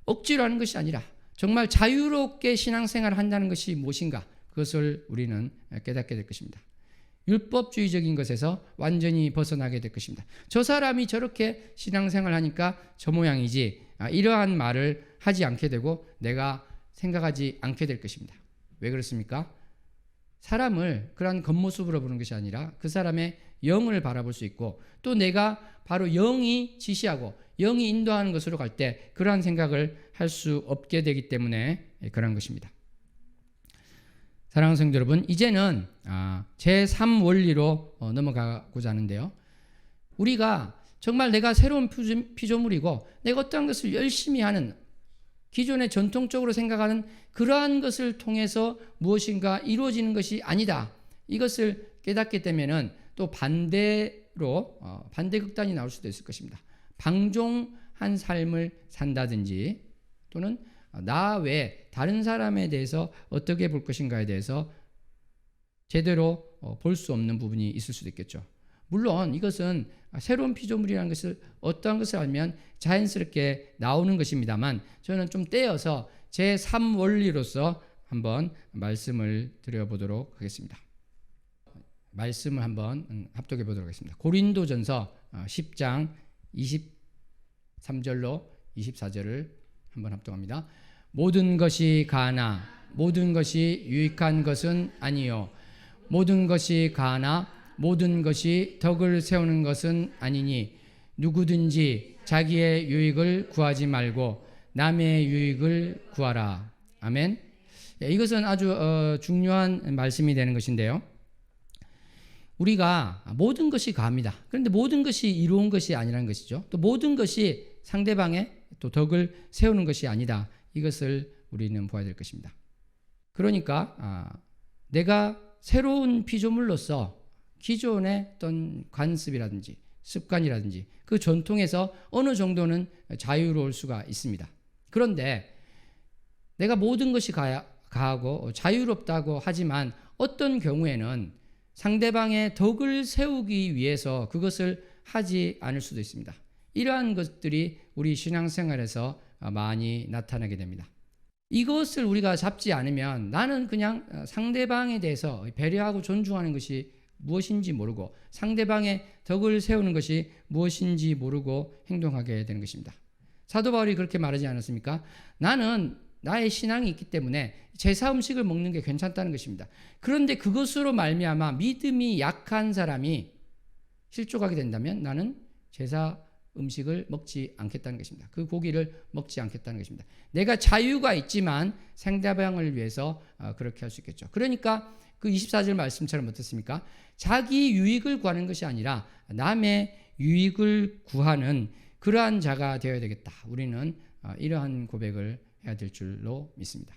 [SPEAKER 1] 억지로 하는 것이 아니라 정말 자유롭게 신앙생활을 한다는 것이 무엇인가, 그것을 우리는 깨닫게 될 것입니다. 율법주의적인 것에서 완전히 벗어나게 될 것입니다. 저 사람이 저렇게 신앙생활을 하니까 저 모양이지, 이러한 말을 하지 않게 되고 내가 생각하지 않게 될 것입니다. 왜 그렇습니까? 사람을 그러한 겉모습으로 보는 것이 아니라 그 사람의 영을 바라볼 수 있고 또 내가 바로 영이 지시하고 영이 인도하는 것으로 갈 때 그러한 생각을 할 수 없게 되기 때문에 그런 것입니다. 사랑하는 성도 여러분, 이제는 제3 원리로 넘어가고자 하는데요. 우리가 정말 내가 새로운 피조물이고 내가 어떠한 것을 열심히 하는, 기존에 전통적으로 생각하는 그러한 것을 통해서 무엇인가 이루어지는 것이 아니다, 이것을 깨닫게 되면은 또 반대로 반대극단이 나올 수도 있을 것입니다. 방종한 삶을 산다든지 또는 나 외에 다른 사람에 대해서 어떻게 볼 것인가에 대해서 제대로 볼 수 없는 부분이 있을 수도 있겠죠. 물론 이것은 새로운 피조물이라는 것을 어떠한 것을 알면 자연스럽게 나오는 것입니다만 저는 좀 떼어서 제3 원리로서 한번 말씀을 드려보도록 하겠습니다. 말씀을 한번 합독해 보도록 하겠습니다. 고린도전서 10장 23절로 24절을 한번 합독합니다. 모든 것이 가하나 모든 것이 유익한 것은 아니요, 모든 것이 가하나 모든 것이 덕을 세우는 것은 아니니 누구든지 자기의 유익을 구하지 말고 남의 유익을 구하라. 아멘. 이것은 아주 중요한 말씀이 되는 것인데요. 우리가 모든 것이 가합니다. 그런데 모든 것이 이루은 것이 아니라는 것이죠. 또 모든 것이 상대방의 또 덕을 세우는 것이 아니다. 이것을 우리는 보아야 될 것입니다. 그러니까 내가 새로운 피조물로서 기존의 어떤 관습이라든지 습관이라든지 그 전통에서 어느 정도는 자유로울 수가 있습니다. 그런데 내가 모든 것이 가하고 자유롭다고 하지만 어떤 경우에는 상대방의 덕을 세우기 위해서 그것을 하지 않을 수도 있습니다. 이러한 것들이 우리 신앙생활에서 많이 나타나게 됩니다. 이것을 우리가 잡지 않으면 나는 그냥 상대방에 대해서 배려하고 존중하는 것이 무엇인지 모르고 상대방의 덕을 세우는 것이 무엇인지 모르고 행동하게 되는 것입니다. 사도 바울이 그렇게 말하지 않았습니까? 나는 나의 신앙이 있기 때문에 제사 음식을 먹는 게 괜찮다는 것입니다. 그런데 그것으로 말미암아 믿음이 약한 사람이 실족하게 된다면 나는 제사 음식을 먹지 않겠다는 것입니다. 그 고기를 먹지 않겠다는 것입니다. 내가 자유가 있지만 상대방을 위해서 그렇게 할 수 있겠죠. 그러니까 그 24절 말씀처럼 어떻습니까? 자기 유익을 구하는 것이 아니라 남의 유익을 구하는 그러한 자가 되어야 되겠다. 우리는 이러한 고백을 해야 될 줄로 믿습니다.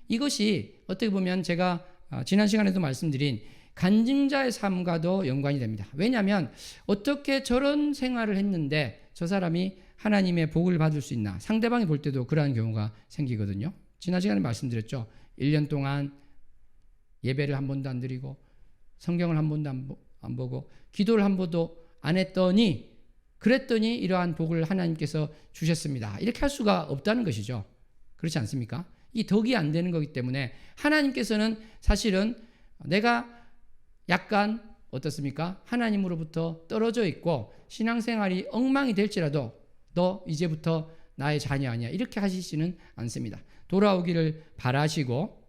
[SPEAKER 1] 이것이 어떻게 보면 제가 지난 시간에도 말씀드린 간증자의 삶과도 연관이 됩니다. 왜냐하면 어떻게 저런 생활을 했는데 저 사람이 하나님의 복을 받을 수 있나, 상대방이 볼 때도 그러한 경우가 생기거든요. 지난 시간에 말씀드렸죠. 1년 동안 예배를 한 번도 안 드리고 성경을 한 번도 안 보고 기도를 한 번도 안 했더니 그랬더니 이러한 복을 하나님께서 주셨습니다. 이렇게 할 수가 없다는 것이죠. 그렇지 않습니까? 이 덕이 안 되는 거기 때문에 하나님께서는 사실은 내가 약간 어떻습니까? 하나님으로부터 떨어져 있고 신앙생활이 엉망이 될지라도 너 이제부터 나의 자녀 아니야. 이렇게 하시지는 않습니다. 돌아오기를 바라시고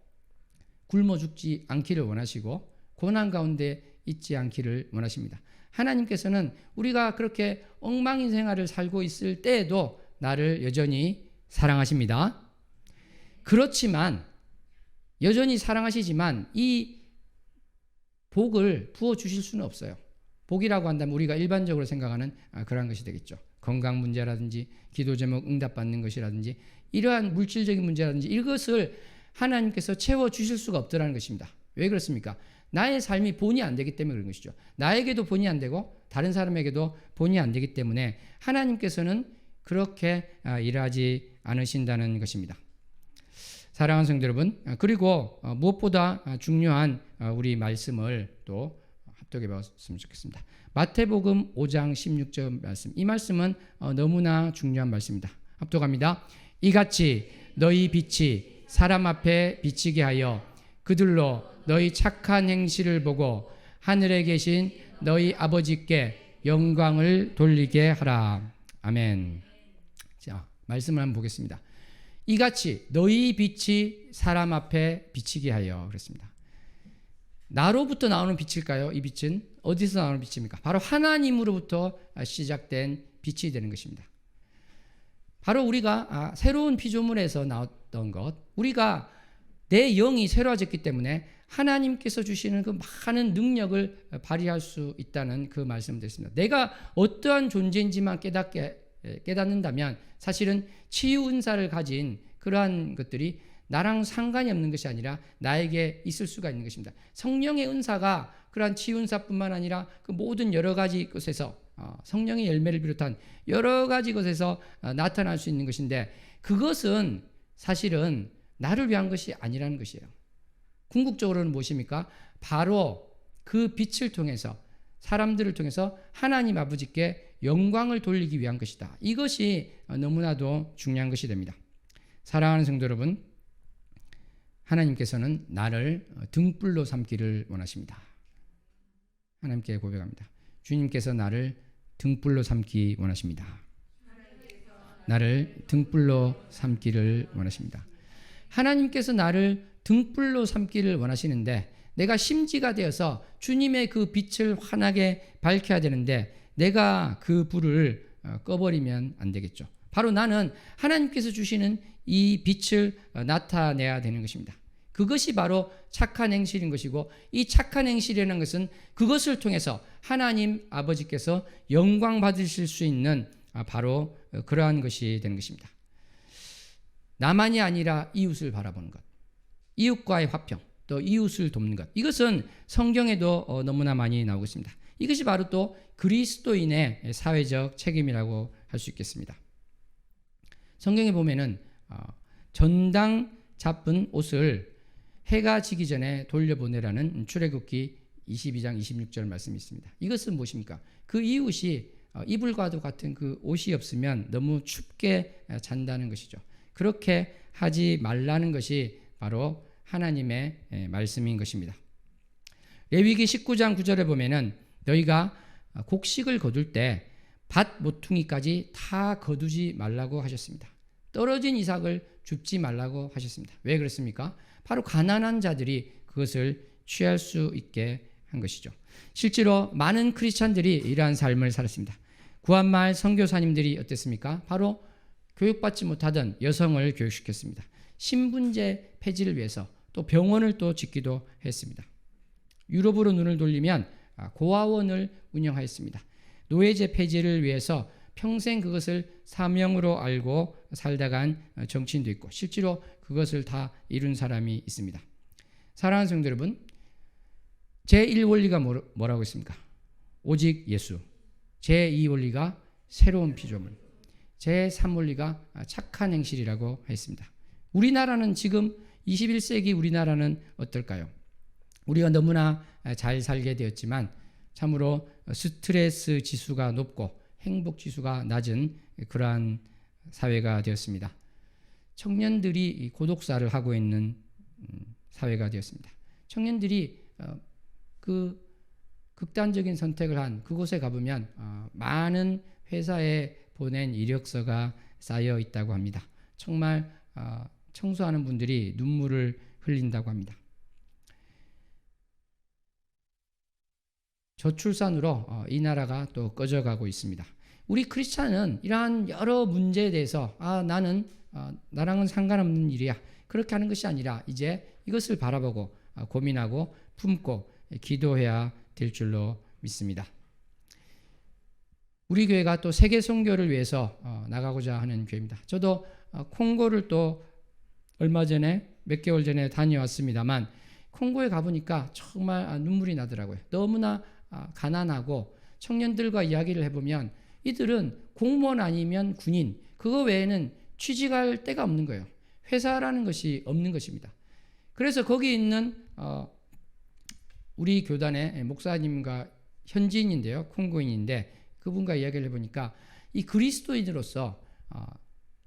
[SPEAKER 1] 굶어 죽지 않기를 원하시고 고난 가운데 있지 않기를 원하십니다. 하나님께서는 우리가 그렇게 엉망인 생활을 살고 있을 때에도 나를 여전히 사랑하십니다. 그렇지만 여전히 사랑하시지만 이 복을 부어주실 수는 없어요. 복이라고 한다면 우리가 일반적으로 생각하는 그러한 것이 되겠죠. 건강 문제라든지 기도 제목 응답받는 것이라든지 이러한 물질적인 문제라든지 이것을 하나님께서 채워주실 수가 없더라는 것입니다. 왜 그렇습니까? 나의 삶이 본이 안 되기 때문에 그런 것이죠. 나에게도 본이 안 되고 다른 사람에게도 본이 안 되기 때문에 하나님께서는 그렇게 일하지 않으신다는 것입니다. 사랑하는 성도 여러분, 그리고 무엇보다 중요한 우리 말씀을 또 합독해 봤으면 좋겠습니다. 마태복음 5장 16절 말씀. 이 말씀은 너무나 중요한 말씀입니다. 합독합니다. 이같이 너희 빛이 사람 앞에 비치게 하여 그들로 너희 착한 행실을 보고 하늘에 계신 너희 아버지께 영광을 돌리게 하라. 아멘. 자, 말씀을 한번 보겠습니다. 이같이 너희 빛이 사람 앞에 비치게 하여 그랬습니다. 나로부터 나오는 빛일까요? 이 빛은 어디서 나오는 빛입니까? 바로 하나님으로부터 시작된 빛이 되는 것입니다. 바로 우리가 새로운 피조물에서 나왔던 것, 우리가 내 영이 새로워졌기 때문에 하나님께서 주시는 그 많은 능력을 발휘할 수 있다는 그 말씀을 드렸습니다. 내가 어떠한 존재인지만 깨닫는다면 사실은 치유 은사를 가진 그러한 것들이 나랑 상관이 없는 것이 아니라 나에게 있을 수가 있는 것입니다. 성령의 은사가 그러한 치유 은사뿐만 아니라 그 모든 여러 가지 것에서 성령의 열매를 비롯한 여러 가지 것에서 나타날 수 있는 것인데 그것은 사실은 나를 위한 것이 아니라는 것이에요. 궁극적으로는 무엇입니까? 바로 그 빛을 통해서 사람들을 통해서 하나님 아버지께 영광을 돌리기 위한 것이다. 이것이 너무나도 중요한 것이 됩니다. 사랑하는 성도 여러분, 하나님께서는 나를 등불로 삼기를 원하십니다. 하나님께 고백합니다. 주님께서 나를 등불로 삼기 원하십니다. 나를 등불로 삼기를 원하십니다. 하나님께서 나를 등불로 삼기를 원하시는데 내가 심지가 되어서 주님의 그 빛을 환하게 밝혀야 되는데 내가 그 불을 꺼버리면 안 되겠죠. 바로 나는 하나님께서 주시는 이 빛을 나타내야 되는 것입니다. 그것이 바로 착한 행실인 것이고, 이 착한 행실이라는 것은 그것을 통해서 하나님 아버지께서 영광 받으실 수 있는 바로 그러한 것이 되는 것입니다. 나만이 아니라 이웃을 바라보는 것, 이웃과의 화평, 또 이웃을 돕는 것, 이것은 성경에도 너무나 많이 나오고 있습니다. 이것이 바로 또 그리스도인의 사회적 책임이라고 할 수 있겠습니다. 성경에 보면은 전당 잡은 옷을 해가 지기 전에 돌려보내라는 출애굽기 22장 26절 말씀이 있습니다. 이것은 무엇입니까? 그 이웃이 이불과도 같은 그 옷이 없으면 너무 춥게 잔다는 것이죠. 그렇게 하지 말라는 것이 바로 하나님의 말씀인 것입니다. 레위기 19장 9절에 보면은 너희가 곡식을 거둘 때 밭 모퉁이까지 다 거두지 말라고 하셨습니다. 떨어진 이삭을 줍지 말라고 하셨습니다. 왜 그렇습니까? 바로 가난한 자들이 그것을 취할 수 있게 한 것이죠. 실제로 많은 크리스찬들이 이러한 삶을 살았습니다. 구한마을 선교사님들이 어땠습니까? 바로 교육받지 못하던 여성을 교육시켰습니다. 신분제 폐지를 위해서 또 병원을 또 짓기도 했습니다. 유럽으로 눈을 돌리면 고아원을 운영하였습니다. 노예제 폐지를 위해서 평생 그것을 사명으로 알고 살다 간 정치인도 있고, 실제로 그것을 다 이룬 사람이 있습니다. 사랑하는 성도 여러분, 제1원리가 뭐라고 했습니까? 오직 예수. 제2원리가 새로운 피조물. 제3원리가 착한 행실이라고 했습니다. 우리나라는 지금 21세기 우리나라는 어떨까요? 우리가 너무나 잘 살게 되었지만 참으로 스트레스 지수가 높고 행복 지수가 낮은 그러한 사회가 되었습니다. 청년들이 고독사를 하고 있는 사회가 되었습니다. 청년들이 그 극단적인 선택을 한 그곳에 가보면 많은 회사에 보낸 이력서가 쌓여 있다고 합니다. 정말 청소하는 분들이 눈물을 흘린다고 합니다. 저출산으로 이 나라가 또 꺼져가고 있습니다. 우리 크리스찬은 이러한 여러 문제에 대해서 나랑은 상관없는 일이야, 그렇게 하는 것이 아니라 이제 이것을 바라보고 고민하고 품고 기도해야 될 줄로 믿습니다. 우리 교회가 또 세계 선교를 위해서 나가고자 하는 교회입니다. 저도 콩고를 또 얼마 전에 몇 개월 전에 다녀왔습니다만 콩고에 가보니까 정말 눈물이 나더라고요. 너무나 가난하고 청년들과 이야기를 해보면 이들은 공무원 아니면 군인, 그거 외에는 취직할 데가 없는 거예요. 회사라는 것이 없는 것입니다. 그래서 거기 있는 우리 교단의 목사님과 현지인인데요, 콩고인인데 그분과 이야기를 해보니까 이 그리스도인으로서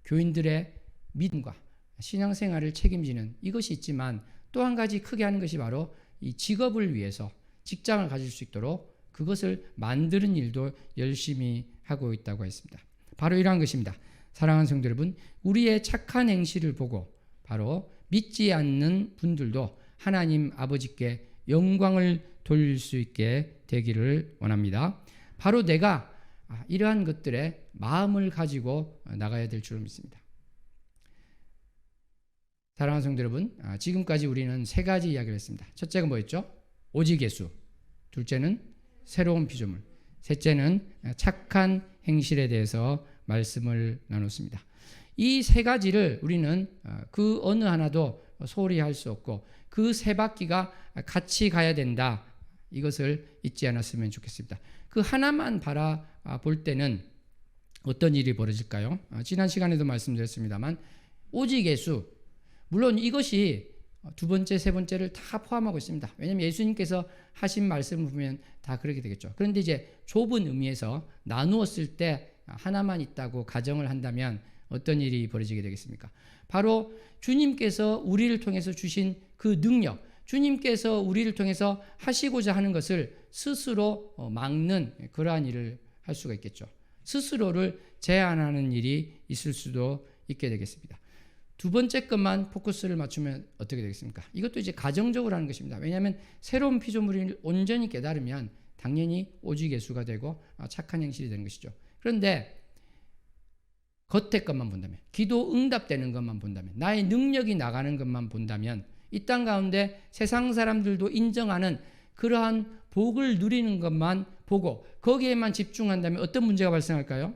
[SPEAKER 1] 교인들의 믿음과 신앙생활을 책임지는 이것이 있지만 또 한 가지 크게 하는 것이 바로 이 직업을 위해서 직장을 가질 수 있도록 그것을 만드는 일도 열심히 하고 있다고 했습니다. 바로 이러한 것입니다. 사랑하는 성도 여러분, 우리의 착한 행실을 보고 바로 믿지 않는 분들도 하나님 아버지께 영광을 돌릴 수 있게 되기를 원합니다. 바로 내가 이러한 것들에 마음을 가지고 나가야 될 줄 믿습니다. 사랑하는 성도 여러분, 지금까지 우리는 세 가지 이야기를 했습니다. 첫째가 뭐였죠? 오직 예수. 둘째는 새로운 피조물. 셋째는 착한 행실에 대해서 말씀을 나눴습니다. 이 세 가지를 우리는 그 어느 하나도 소홀히 할 수 없고 그 세 바퀴가 같이 가야 된다. 이것을 잊지 않았으면 좋겠습니다. 그 하나만 바라볼 때는 어떤 일이 벌어질까요? 지난 시간에도 말씀드렸습니다만 오직 예수, 물론 이것이 두 번째, 세 번째를 다 포함하고 있습니다. 왜냐하면 예수님께서 하신 말씀을 보면 다 그렇게 되겠죠. 그런데 이제 좁은 의미에서 나누었을 때 하나만 있다고 가정을 한다면 어떤 일이 벌어지게 되겠습니까? 바로 주님께서 우리를 통해서 주신 그 능력, 주님께서 우리를 통해서 하시고자 하는 것을 스스로 막는 그러한 일을 할 수가 있겠죠. 스스로를 제한하는 일이 있을 수도 있게 되겠습니다. 두 번째 것만 포커스를 맞추면 어떻게 되겠습니까? 이것도 이제 가정적으로 하는 것입니다. 왜냐하면 새로운 피조물을 온전히 깨달으면 당연히 오직 예수가 되고 착한 행실이 되는 것이죠. 그런데 겉의 것만 본다면, 기도 응답되는 것만 본다면, 나의 능력이 나가는 것만 본다면 이 땅 가운데 세상 사람들도 인정하는 그러한 복을 누리는 것만 보고 거기에만 집중한다면 어떤 문제가 발생할까요?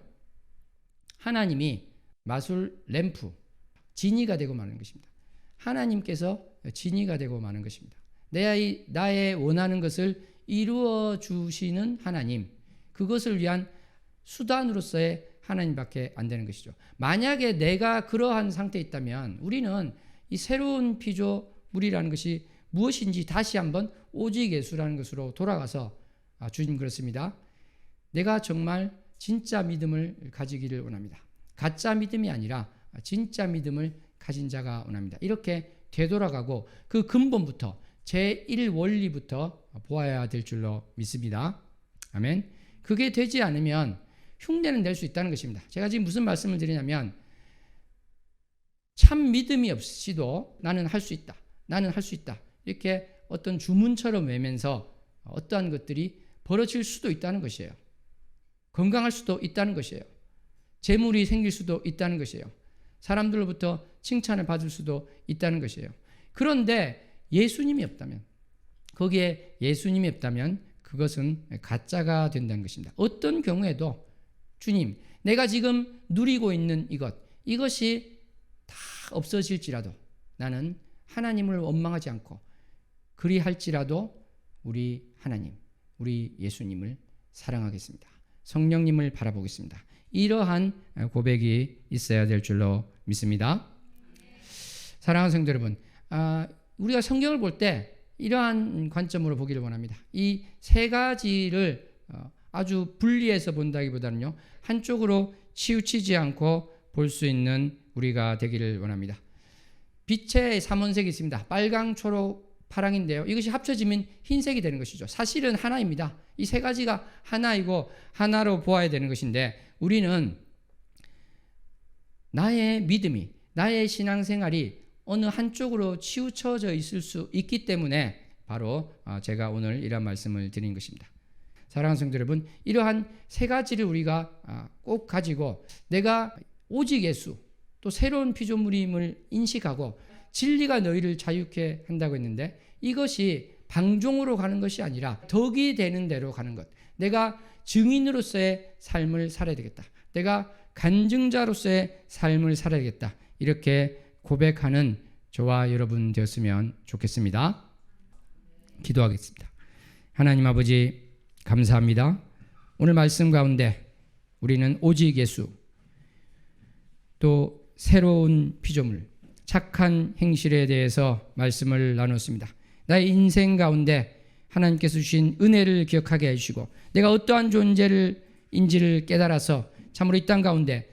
[SPEAKER 1] 하나님이 마술 램프, 진이가 되고 마는 것입니다. 하나님께서 진이가 되고 마는 것입니다. 나의 원하는 것을 이루어 주시는 하나님, 그것을 위한 수단으로서의 하나님밖에 안 되는 것이죠. 만약에 내가 그러한 상태에 있다면 우리는 이 새로운 피조물이라는 것이 무엇인지 다시 한번 오직 예수라는 것으로 돌아가서 주님 그렇습니다. 내가 정말 진짜 믿음을 가지기를 원합니다. 가짜 믿음이 아니라 진짜 믿음을 가진 자가 원합니다. 이렇게 되돌아가고 그 근본부터 제1원리부터 보아야 될 줄로 믿습니다. 아멘. 그게 되지 않으면 흉내는 낼 수 있다는 것입니다. 제가 지금 무슨 말씀을 드리냐면 참 믿음이 없이도 나는 할 수 있다. 나는 할 수 있다. 이렇게 어떤 주문처럼 외면서 어떠한 것들이 벌어질 수도 있다는 것이에요. 건강할 수도 있다는 것이에요. 재물이 생길 수도 있다는 것이에요. 사람들로부터 칭찬을 받을 수도 있다는 것이에요. 그런데 예수님이 없다면, 거기에 예수님이 없다면 그것은 가짜가 된다는 것입니다. 어떤 경우에도 주님, 내가 지금 누리고 있는 이것이 다 없어질지라도 나는 하나님을 원망하지 않고 그리할지라도 우리 하나님, 우리 예수님을 사랑하겠습니다. 성령님을 바라보겠습니다. 이러한 고백이 있어야 될 줄로 믿습니다. 사랑하는 성도 여러분, 우리가 성경을 볼 때 이러한 관점으로 보기를 원합니다. 이 세 가지를 아주 분리해서 본다기보다는요, 한쪽으로 치우치지 않고 볼 수 있는 우리가 되기를 원합니다. 빛의 삼원색이 있습니다. 빨강, 초록, 파랑인데요. 이것이 합쳐지면 흰색이 되는 것이죠. 사실은 하나입니다. 이 세 가지가 하나이고 하나로 보아야 되는 것인데 우리는 나의 믿음이, 나의 신앙생활이 어느 한쪽으로 치우쳐져 있을 수 있기 때문에 바로 제가 오늘 이런 말씀을 드린 것입니다. 사랑하는 성도 여러분, 이러한 세 가지를 우리가 꼭 가지고 내가 오직 예수, 또 새로운 피조물임을 인식하고 진리가 너희를 자유케 한다고 했는데 이것이 방종으로 가는 것이 아니라 덕이 되는 대로 가는 것. 내가 증인으로서의 삶을 살아야 되겠다. 내가 간증자로서의 삶을 살아야 되겠다. 이렇게 고백하는 저와 여러분 되었으면 좋겠습니다. 기도하겠습니다. 하나님 아버지 감사합니다. 오늘 말씀 가운데 우리는 오직 예수, 또 새로운 피조물, 착한 행실에 대해서 말씀을 나눴습니다. 나의 인생 가운데 하나님께서 주신 은혜를 기억하게 해주시고 내가 어떠한 존재인지를 깨달아서 참으로 이 땅 가운데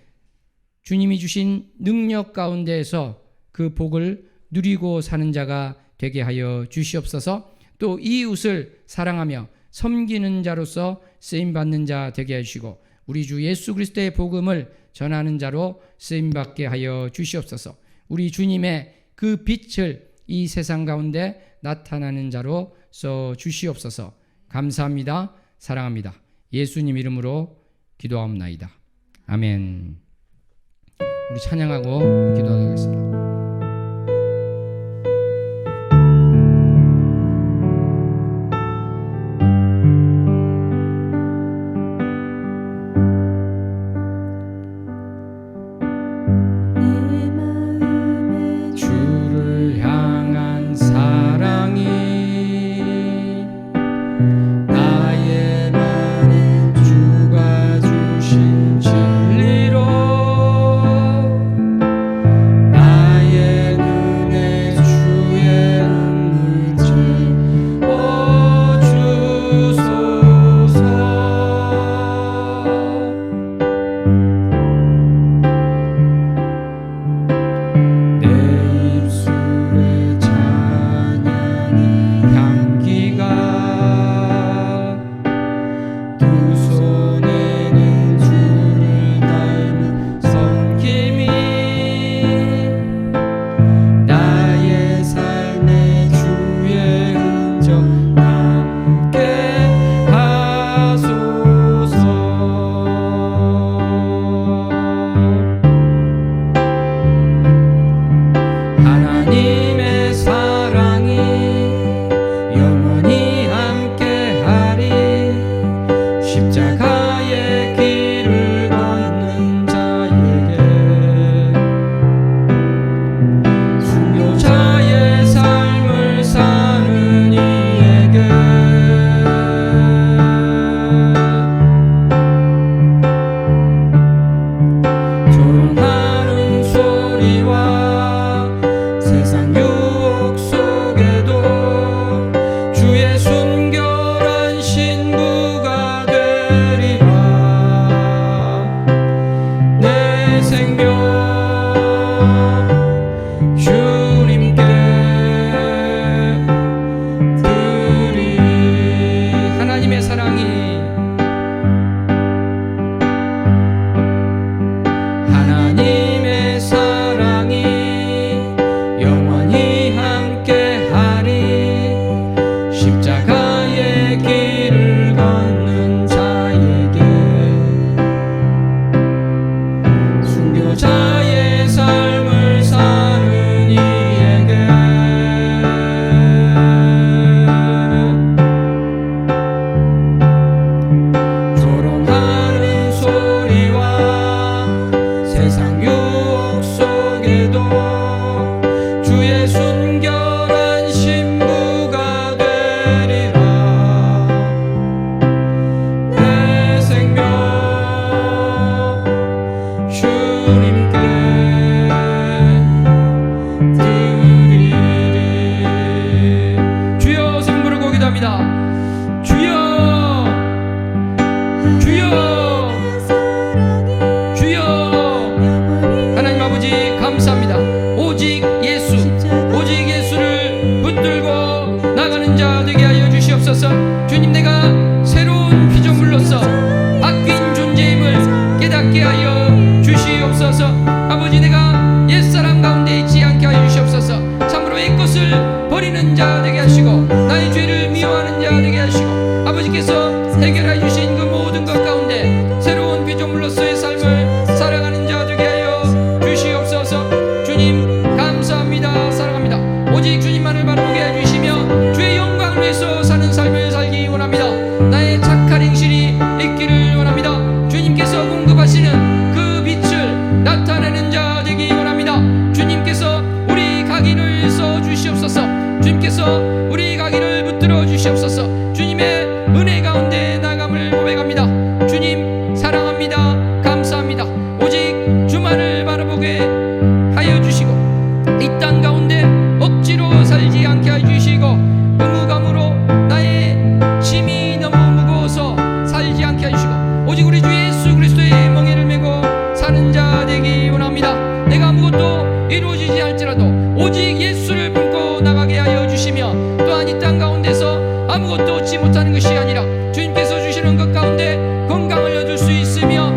[SPEAKER 1] 주님이 주신 능력 가운데에서 그 복을 누리고 사는 자가 되게 하여 주시옵소서. 또 이웃을 사랑하며 섬기는 자로서 쓰임받는 자 되게 해주시고 우리 주 예수 그리스도의 복음을 전하는 자로 쓰임받게 하여 주시옵소서. 우리 주님의 그 빛을 이 세상 가운데 나타나는 자로 써 주시옵소서. 감사합니다. 사랑합니다. 예수님 이름으로 기도하옵나이다. 아멘. 우리 찬양하고 기도하겠습니다.
[SPEAKER 2] 나의
[SPEAKER 1] 기도합니다. 주여, 주여, 주여. 하나님 아버지 감사합니다. 오직 예수, 오직 예수를 붙들고 나가는 자 되게 하여 주시옵소서. 주님, 내가 새로운 피조물로서 바뀐 존재임을 깨닫게 하여 주시옵소서. 아버지, 내가 옛사람 가운데 있지 않게 하여 주시옵소서. 참으로 옛것을 버리는 자 되게 하시고 나의 죄를 미워하는 자 되게 하시고 아버지께서 해결해 주신 그 모든 것 가운데 새로운 피조물로서의 삶을 살아가는 자 되게 하여 주시옵소서. 주님 감사합니다. 사랑합니다. 오직 주님만을 바라보게 해주시며 주의 영광을 위해서 사는 삶을 살기 원합니다. 나의 착한 행실이 있기를 원합니다. 주님께서 공급하시는 그 빛을 나타내는 자 되기 원합니다. 주님께서 우리 각인을 써주시옵소서. 주님께서 우리 각인을 붙들어 주시옵소서. 주님의 은혜 가운데 나감을 고백합니다. 주님 사랑합니다. 감사합니다. 오직 주만을 바라보게 하여 주시고 이 땅 가운데 억지로 살지 않게 하여 주시고 의무감으로 나의 짐이 너무 무거워서 살지 않게 하여 주시고 오직 우리 주 예수 그리스도의 멍에를 메고 사는 자 되기 원합니다. 내가 아무것도 이루어지지 않을지라도 오직 예수를 품고 나가게 하여 주시며 또한 이 땅 가운데서 아무것도 얻지 못하는 것이 아니라 주님께서 주시는 것 가운데 건강을 얻을 수 있으며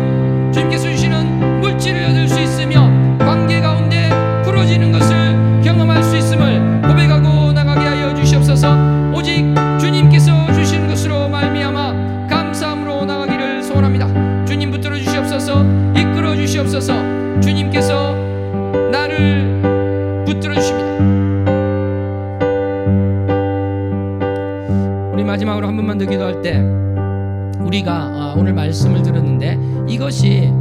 [SPEAKER 1] 주님께서 주시는 물질을 얻을 수 있으며 관계 가운데 풀어지는 것을 경험할 수 있음을 고백하고 나가게 하여 주시옵소서. 오직 주님께서 주시는 것으로 말미암아 감사함으로 나가기를 소원합니다. 주님 붙들어 주시옵소서. 이끌어 주시옵소서. 주님께서 나를 붙들어 주십니다. 우리 마지막으로 한 번만 더 기도할 때 우리가 오늘 말씀을 들었는데 이것이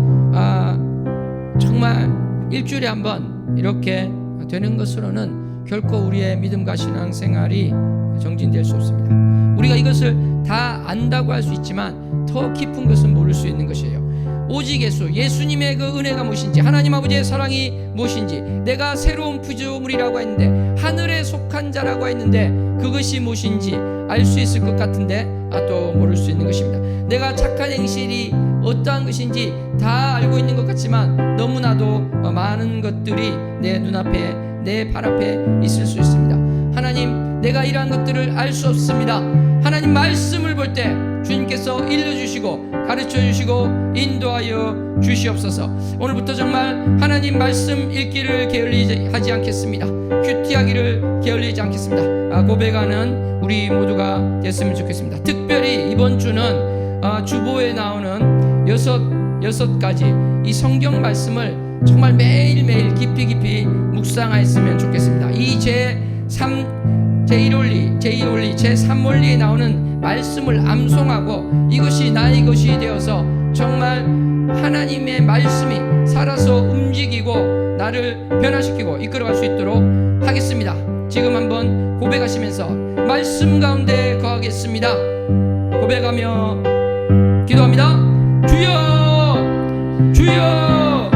[SPEAKER 1] 정말 일주일에 한 번 이렇게 되는 것으로는 결코 우리의 믿음과 신앙생활이 정진될 수 없습니다. 우리가 이것을 다 안다고 할 수 있지만 더 깊은 것은 모를 수 있는 것이에요. 오직 예수님의 그 은혜가 무엇인지 하나님 아버지의 사랑이 무엇인지 내가 새로운 피조물이라고 했는데 하늘에 속한 자라고 했는데 그것이 무엇인지 알 수 있을 것 같은데 또 모를 수 있는 것입니다. 내가 착한 행실이 어떠한 것인지 다 알고 있는 것 같지만 너무나도 많은 것들이 내 눈앞에 내 발 앞에 있을 수 있습니다. 하나님, 내가 이러한 것들을 알 수 없습니다. 하나님 말씀을 볼 때 주님께서 일러주시고 가르쳐주시고 인도하여 주시옵소서. 오늘부터 정말 하나님 말씀 읽기를 게을리하지 않겠습니다. 큐티하기를 게을리하지 않겠습니다. 고백하는 우리 모두가 됐으면 좋겠습니다. 특별히 이번 주는 주보에 나오는 여섯 가지 이 성경 말씀을 정말 매일매일 깊이 묵상하였으면 좋겠습니다. 이 제1원리, 제3원리에 나오는 말씀을 암송하고 이것이 나의 것이 되어서 정말 하나님의 말씀이 살아서 움직이고 나를 변화시키고 이끌어갈 수 있도록 하겠습니다. 지금 한번 고백하시면서 말씀 가운데 거하겠습니다. 고백하며 기도합니다. 주여, 주여,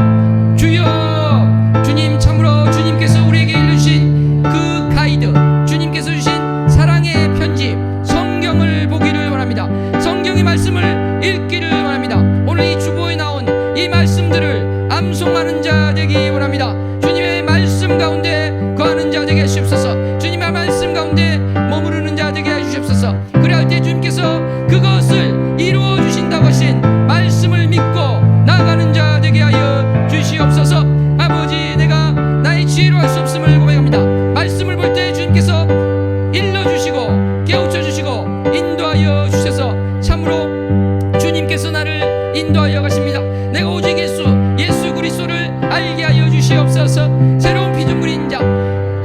[SPEAKER 1] 주여. 주님, 참으로 주님께서 우리에게 일러주신 그 가이드, 주님께서 주신 사랑의 편지 성경을 보기를 원합니다. 성경의 말씀을 읽기를 원합니다. 오늘 이 주보에 나온 이 말씀들을 암송하는 자 되기 원합니다. 주님의 말씀 가운데 거하는 자 되게 하시옵소서. 주님의 말씀 가운데 머무르는 자 되게 해주시옵소서. 그래야 때 주님께서 그것을 이루어 주신다고 하신 말씀을 믿고 나아가는 자 되게 하여 주시옵소서. 아버지, 내가 나의 지혜로 할 수 없음을 고백합니다. 말씀을 볼 때 주님께서 일러주시고 깨우쳐주시고 인도하여 주셔서 참으로 주님께서 나를 인도하여 가십니다. 내가 오직 예수 그리스도를 알게 하여 주시옵소서. 새로운 피조물인 자,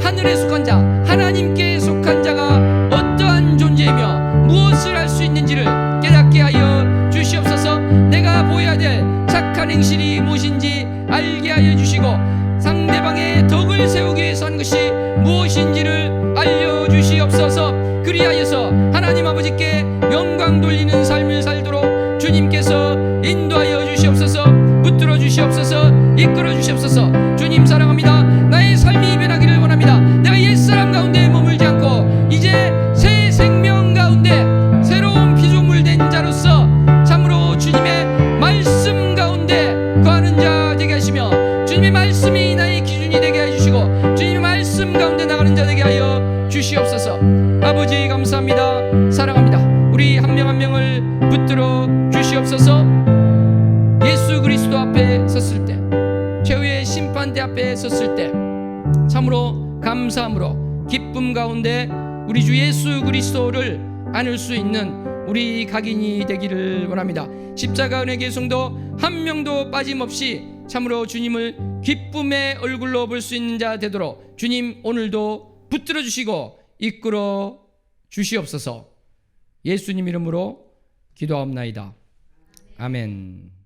[SPEAKER 1] 하늘에 속한 자, 하나님께 속한 자가 어떠한 존재이며 무엇을 할 수 있는지를 깨닫게 하여 주시옵소서. 내가 보여야 될 착한 행실이 무엇인지 알게 하여 주시고 상대방의 덕을 세우기 위해서 하는 것이 무엇인지를 알려주시옵소서. 그리하여서 하나님 아버지께 영광 돌리는 삶을 살도록 주님께서 인도하여 주시옵소서. 붙들어 주시옵소서. 이끌어 주시옵소서. 주님 사랑합니다. 나의 삶이 변하기를 원합니다. 내가 옛사람 가운데 머물지 않고 이제 새 생명 가운데 재판대 앞에 섰을 때 참으로 감사함으로 기쁨 가운데 우리 주 예수 그리스도를 안을 수 있는 우리 각인이 되기를 원합니다. 십자가 은혜교회 성도 한 명도 빠짐없이 참으로 주님을 기쁨의 얼굴로 볼 수 있는 자 되도록 주님 오늘도 붙들어 주시고 이끌어 주시옵소서. 예수님 이름으로 기도하옵나이다. 아멘.